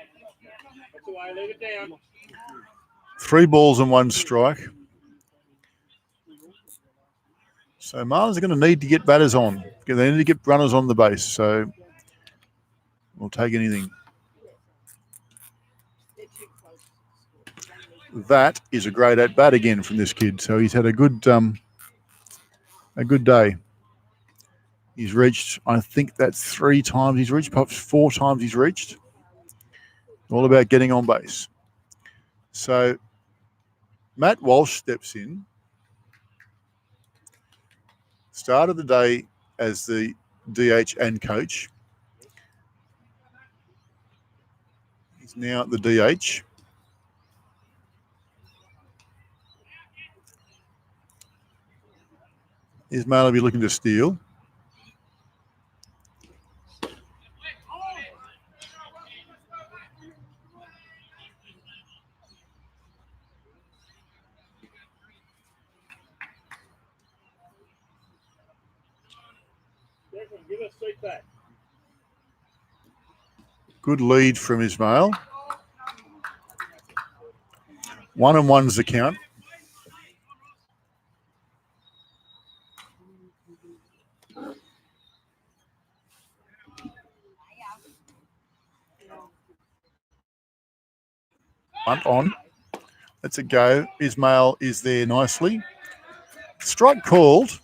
Speaker 2: 3 balls and 1 strike. So Marlins are going to need to get batters on. They need to get runners on the base. So we'll take anything. That is a great at bat again from this kid. So he's had a good day. He's reached, I think that's 3 times he's reached, perhaps 4 times he's reached. All about getting on base. So Matt Walsh steps in. Started the day as the DH and coach. He's now at the DH. Ismail will be looking to steal. Good lead from Ismail. 1-1's the count. Bunt on. Lets it go. Ismail is there nicely. Strike called.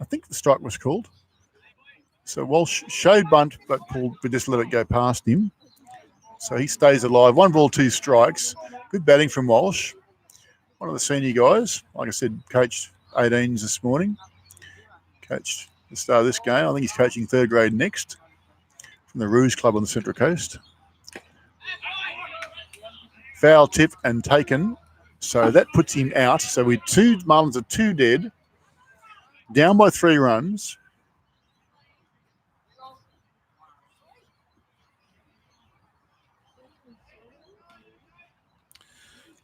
Speaker 2: I think the strike was called. So Walsh showed bunt, but just let it go past him. So he stays alive. 1 ball, 2 strikes. Good batting from Walsh. One of the senior guys. Like I said, coached 18s this morning. Coached the start of this game. I think he's coaching 3rd grade next from the Rouge Club on the Central Coast. Foul tip and taken. So that puts him out. So Marlins are 2 dead. Down by 3 runs.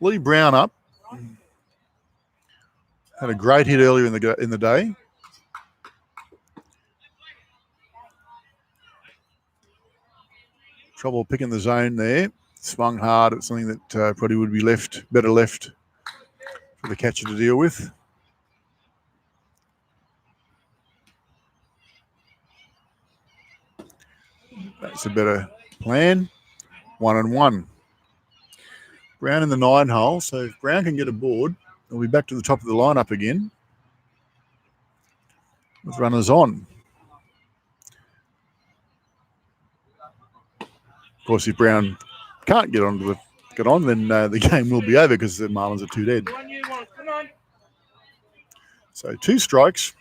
Speaker 2: Lee Brown up. Had a great hit earlier in the day. Trouble picking the zone there. Swung hard at something that probably would be better left for the catcher to deal with. That's a better plan. 1-1. Brown in the 9 hole. So if Brown can get aboard, he'll be back to the top of the lineup again with runners on. Of course, if Brown can't get on, then the game will be over because the Marlins are 2 dead. So 2 strikes.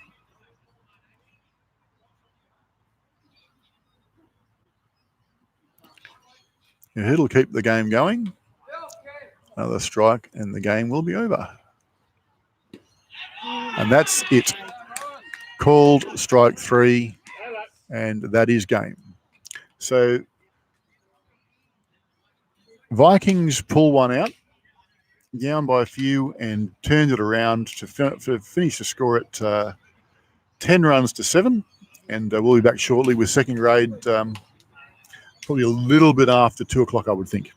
Speaker 2: Yeah, it'll keep the game going. Another strike and the game will be over. And that's it. Called strike 3, and that is game. So Vikings pull one out, down by a few, and turned it around to finish the score at 10 runs to 7. And we'll be back shortly with 2nd grade, probably a little bit after 2 o'clock, I would think.